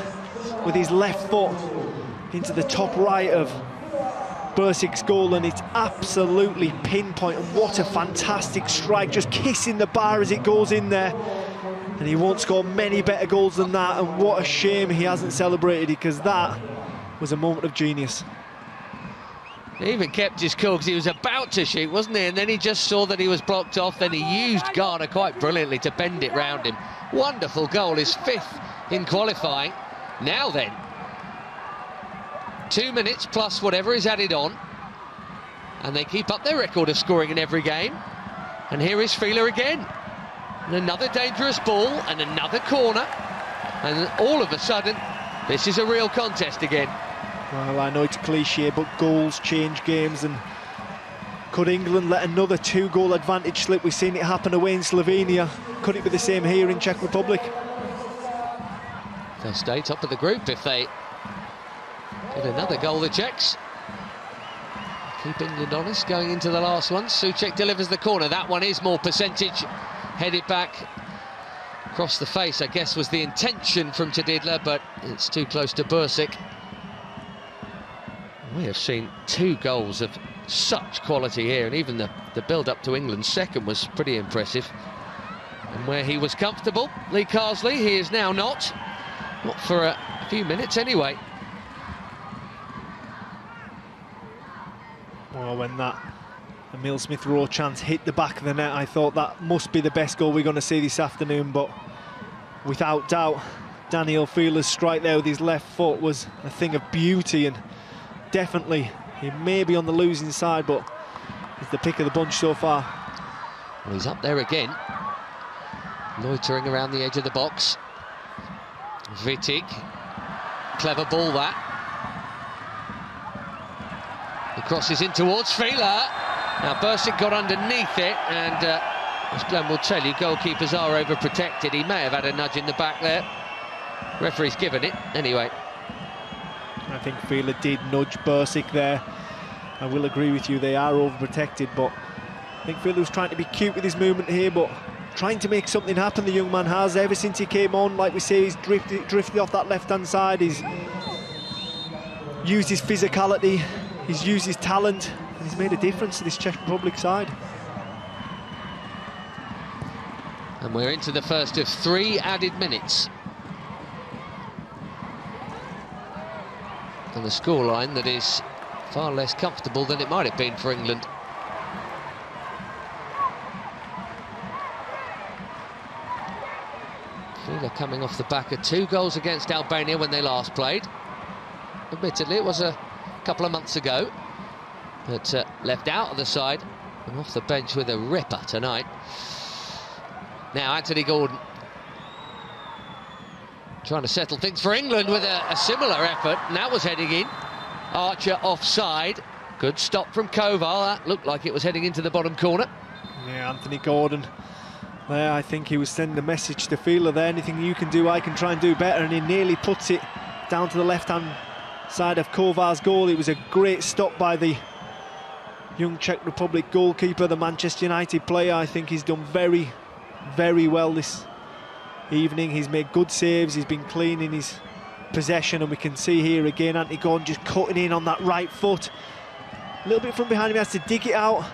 with his left foot into the top right of Bursik's goal, and it's absolutely pinpoint. And what a fantastic strike, just kissing the bar as it goes in there. And he won't score many better goals than that, and what a shame he hasn't celebrated, because that was a moment of genius. He even kept his cool because he was about to shoot, wasn't he? And then he just saw that he was blocked off. Then he used Garner quite brilliantly to bend it round him. Wonderful goal, his 5th in qualifying. Now then, 2 minutes plus whatever is added on, and they keep up their record of scoring in every game. And here is Fila again, and another dangerous ball and another corner, and all of a sudden this is a real contest again. Well, I know it's cliche, but goals change games, and could England let another 2-goal advantage slip? We've seen it happen away in Slovenia. Could it be the same here in Czech Republic? They'll stay top of the group if they get another goal, the Czechs. Keep England honest going into the last one. Souček delivers the corner. That one is more percentage. Headed back across the face, I guess, was the intention from Tadidla, but it's too close to Bursik. We have seen 2 goals of such quality here, and even the build-up to England's second was pretty impressive. And where he was comfortable, Lee Carsley, he is now not for a few minutes anyway. Well, when that Emil Smith-Rowe chance hit the back of the net, I thought that must be the best goal we're going to see this afternoon, but without doubt, Daniel Fila's strike there with his left foot was a thing of beauty, and definitely he may be on the losing side, but he's the pick of the bunch so far. Well, he's up there again, loitering around the edge of the box. Wittig, clever ball that. The cross is in towards Fila. Now Bursik got underneath it, and as Glenn will tell you, goalkeepers are overprotected. He may have had a nudge in the back there. Referee's given it anyway. I think Fila did nudge Bursik there. I will agree with you, they are overprotected, but I think Fila was trying to be cute with his movement here, but trying to make something happen, the young man has. Ever since he came on, like we say, he's drifted off that left-hand side. He's used his physicality, he's used his talent, and he's made a difference to this Czech Republic side. And we're into the first of 3 added minutes. And the scoreline that is far less comfortable than it might have been for England. Fila coming off the back of 2 goals against Albania when they last played. Admittedly, it was a couple of months ago, but left out of the side and off the bench with a ripper tonight. Now Anthony Gordon trying to settle things for England with a similar effort, and that was heading in. Archer offside. Good stop from Koval. That looked like it was heading into the bottom corner. Yeah, Anthony Gordon there, I think he was sending a message to Fila there. Anything you can do, I can try and do better, and he nearly puts it down to the left-hand side of Koval's goal. It was a great stop by the young Czech Republic goalkeeper, the Manchester United player. I think he's done very, very well this evening. He's made good saves, he's been clean in his possession, and we can see here again Anthony Gordon just cutting in on that right foot. A little bit from behind him, he has to dig it out.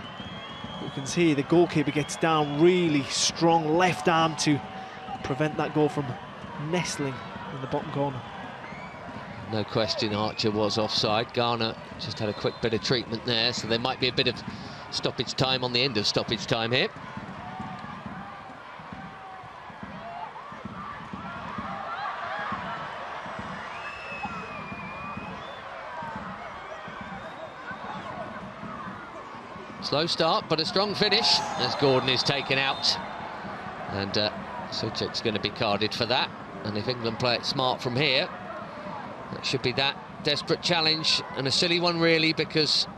You can see the goalkeeper gets down really strong left arm to prevent that goal from nestling in the bottom corner. No question Archer was offside. Garner just had a quick bit of treatment there, so there might be a bit of stoppage time on the end of stoppage time here. Slow start, but a strong finish as Gordon is taken out. And Souček's going to be carded for that. And if England play it smart from here, that should be that desperate challenge, and a silly one really, because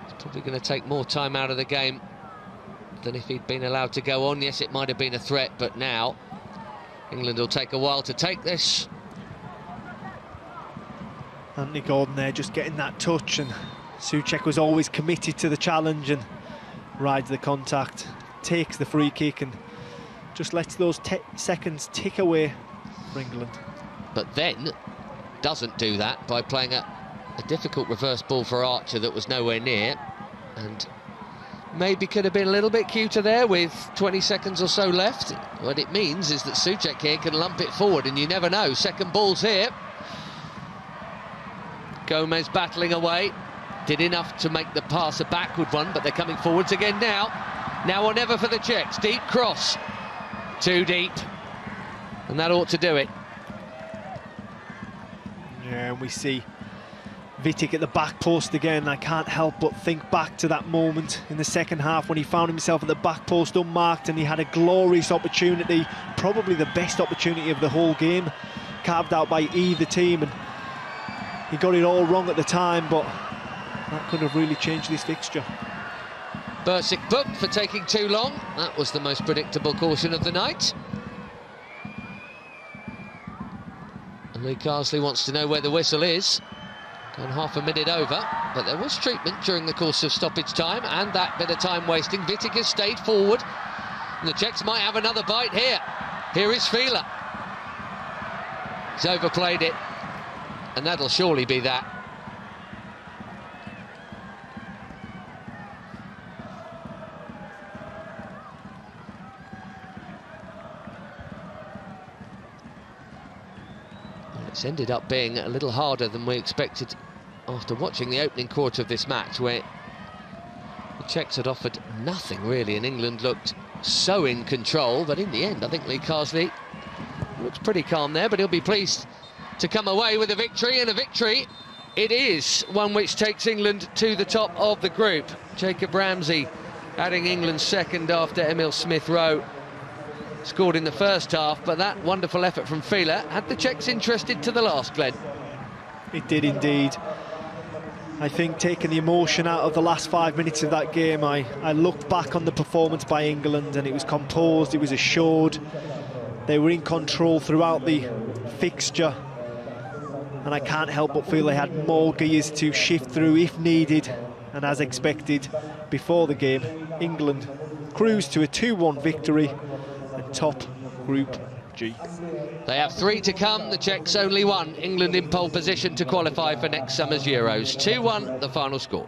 it's probably going to take more time out of the game than if he'd been allowed to go on. Yes, it might have been a threat, but now England will take a while to take this. Anthony Gordon there just getting that touch, and Souček was always committed to the challenge and rides the contact, takes the free kick and just lets those seconds tick away for England. But then doesn't do that by playing a difficult reverse ball for Archer that was nowhere near, and maybe could have been a little bit cuter there with 20 seconds or so left. What it means is that Souček here can lump it forward, and you never know. Second ball's here. Gomez battling away, did enough to make the pass a backward one, but they're coming forwards again now. Now or never for the Czechs. Deep cross, too deep, and that ought to do it. Yeah, and we see Vitek at the back post again. I can't help but think back to that moment in the second half when he found himself at the back post unmarked, and he had a glorious opportunity, probably the best opportunity of the whole game, carved out by either team, and he got it all wrong at the time, but that could have really changed this fixture. Bursic booked for taking too long. That was the most predictable caution of the night. And Lee Carsley wants to know where the whistle is. Gone half a minute over, but there was treatment during the course of stoppage time, and that bit of time wasting. Vitek has stayed forward, and the Czechs might have another bite here. Here is Fila. He's overplayed it, and that'll surely be that. Well, it's ended up being a little harder than we expected after watching the opening quarter of this match, where the Czechs had offered nothing really, and England looked so in control. But in the end, I think Lee Carsley looks pretty calm there, but he'll be pleased to come away with a victory, and a victory it is, one which takes England to the top of the group. Jacob Ramsey adding England's second after Emil Smith-Rowe scored in the first half, but that wonderful effort from Fila had the Czechs interested to the last, Glenn. It did indeed. I think taking the emotion out of the last 5 minutes of that game, I looked back on the performance by England, and it was composed, it was assured. They were in control throughout the fixture, and I can't help but feel they had more gears to shift through if needed. And as expected before the game, England cruised to a 2-1 victory and top Group G. They have 3 to come, the Czechs only 1. England in pole position to qualify for next summer's Euros. 2-1 the final score.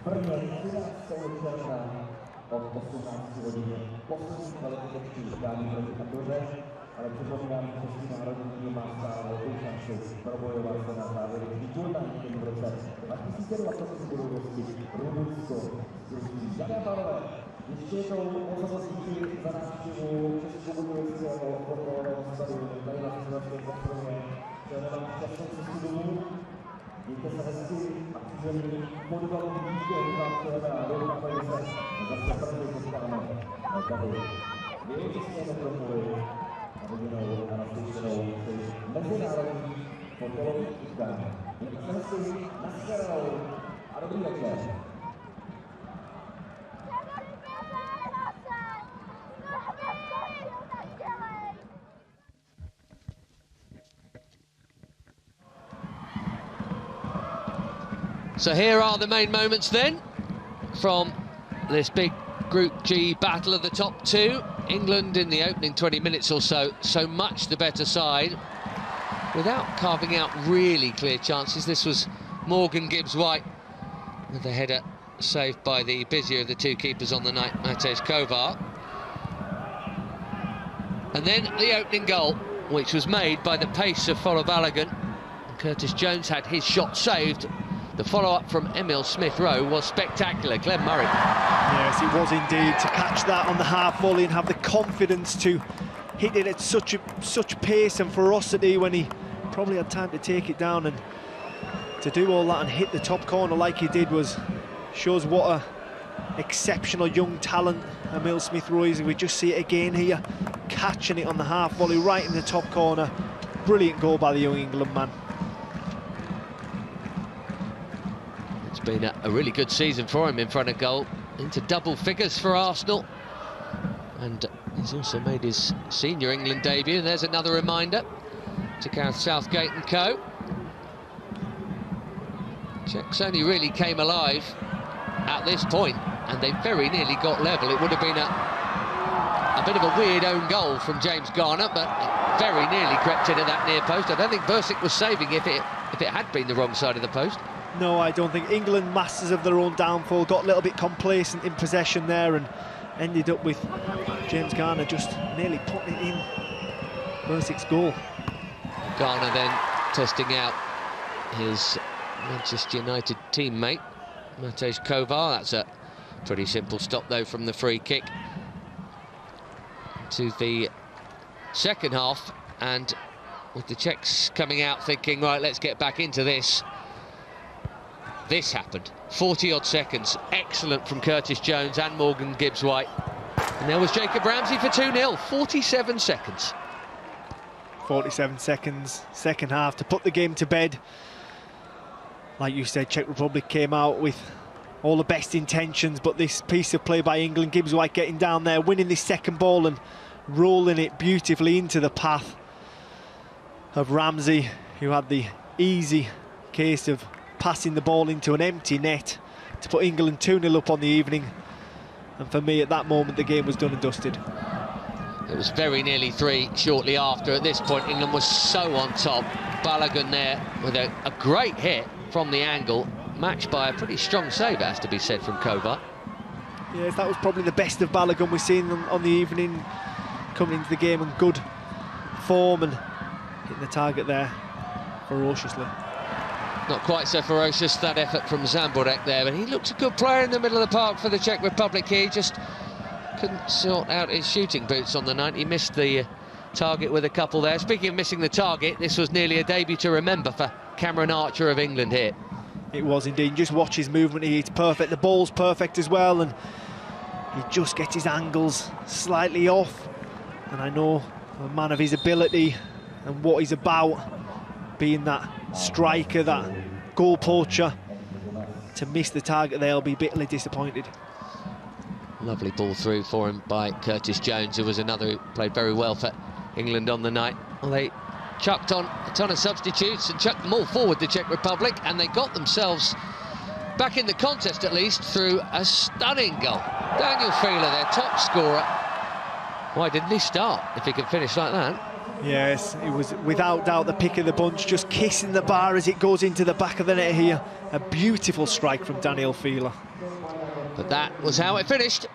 So here are the main moments then from this big Group G battle of the top 2. England in the opening 20 minutes or so much the better side, without carving out really clear chances. This was Morgan Gibbs-White with the header saved by the busier of the 2 keepers on the night, Matej Kovar. And then the opening goal, which was made by the pace of Folo-Balogun. Curtis Jones had his shot saved. The follow-up from Emil Smith-Rowe was spectacular. Glenn Murray. Yes, it was indeed. To catch that on the half volley and have the confidence to hit it at such pace and ferocity when he probably had time to take it down, and to do all that and hit the top corner like he did shows what a exceptional young talent Emil Smith-Rowe is. We just see it again here, catching it on the half volley right in the top corner. Brilliant goal by the young England man. been a really good season for him in front of goal, into double figures for Arsenal, and he's also made his senior England debut. And there's another reminder to Gareth Southgate and co. Czechs only really came alive at this point, and they very nearly got level. It would have been a bit of a weird own goal from James Garner, but it very nearly crept into that near post. I don't think Versick was saving if it had been the wrong side of the post. No, I don't think. England, masters of their own downfall, got a little bit complacent in possession there and ended up with James Garner just nearly putting it in Versick's goal. Garner then testing out his Manchester United teammate, Matej Kovar. That's a pretty simple stop, though, from the free kick to the second half, and with the Czechs coming out thinking, right, let's get back into this. This happened. 40-odd seconds. Excellent from Curtis Jones and Morgan Gibbs-White. And there was Jacob Ramsey for 2-0. 47 seconds. 47 seconds, second half, to put the game to bed. Like you said, Czech Republic came out with all the best intentions, but this piece of play by England, Gibbs-White getting down there, winning this second ball and rolling it beautifully into the path of Ramsey, who had the easy case of passing the ball into an empty net to put England 2-0 up on the evening. And for me, at that moment, the game was done and dusted. It was very nearly 3 shortly after. At this point, England was so on top. Balogun there with a great hit from the angle, matched by a pretty strong save, it has to be said, from Kovar. Yes, that was probably the best of Balogun we've seen on the evening, coming into the game in good form and hitting the target there ferociously. Not quite so ferocious, that effort from Zamborek there, but he looks a good player in the middle of the park for the Czech Republic. He just couldn't sort out his shooting boots on the night. He missed the target with a couple there. Speaking of missing the target, this was nearly a debut to remember for Cameron Archer of England here. It was indeed. Just watch his movement, it's perfect. The ball's perfect as well, and he just gets his angles slightly off. And I know a man of his ability and what he's about, being that striker, that goal poacher, to miss the target there, will be bitterly disappointed. Lovely ball through for him by Curtis Jones, who was another who played very well for England on the night. Well, they chucked on a ton of substitutes and chucked them all forward, the Czech Republic, and they got themselves back in the contest, at least, through a stunning goal. Daniel Fieler, their top scorer. Why didn't he start if he could finish like that? Yes, it was without doubt the pick of the bunch, just kissing the bar as it goes into the back of the net here. A beautiful strike from Daniel Fieler. But that was how it finished.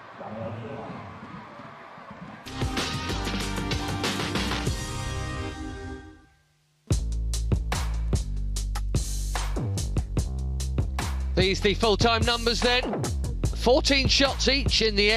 These the full-time numbers then. 14 shots each in the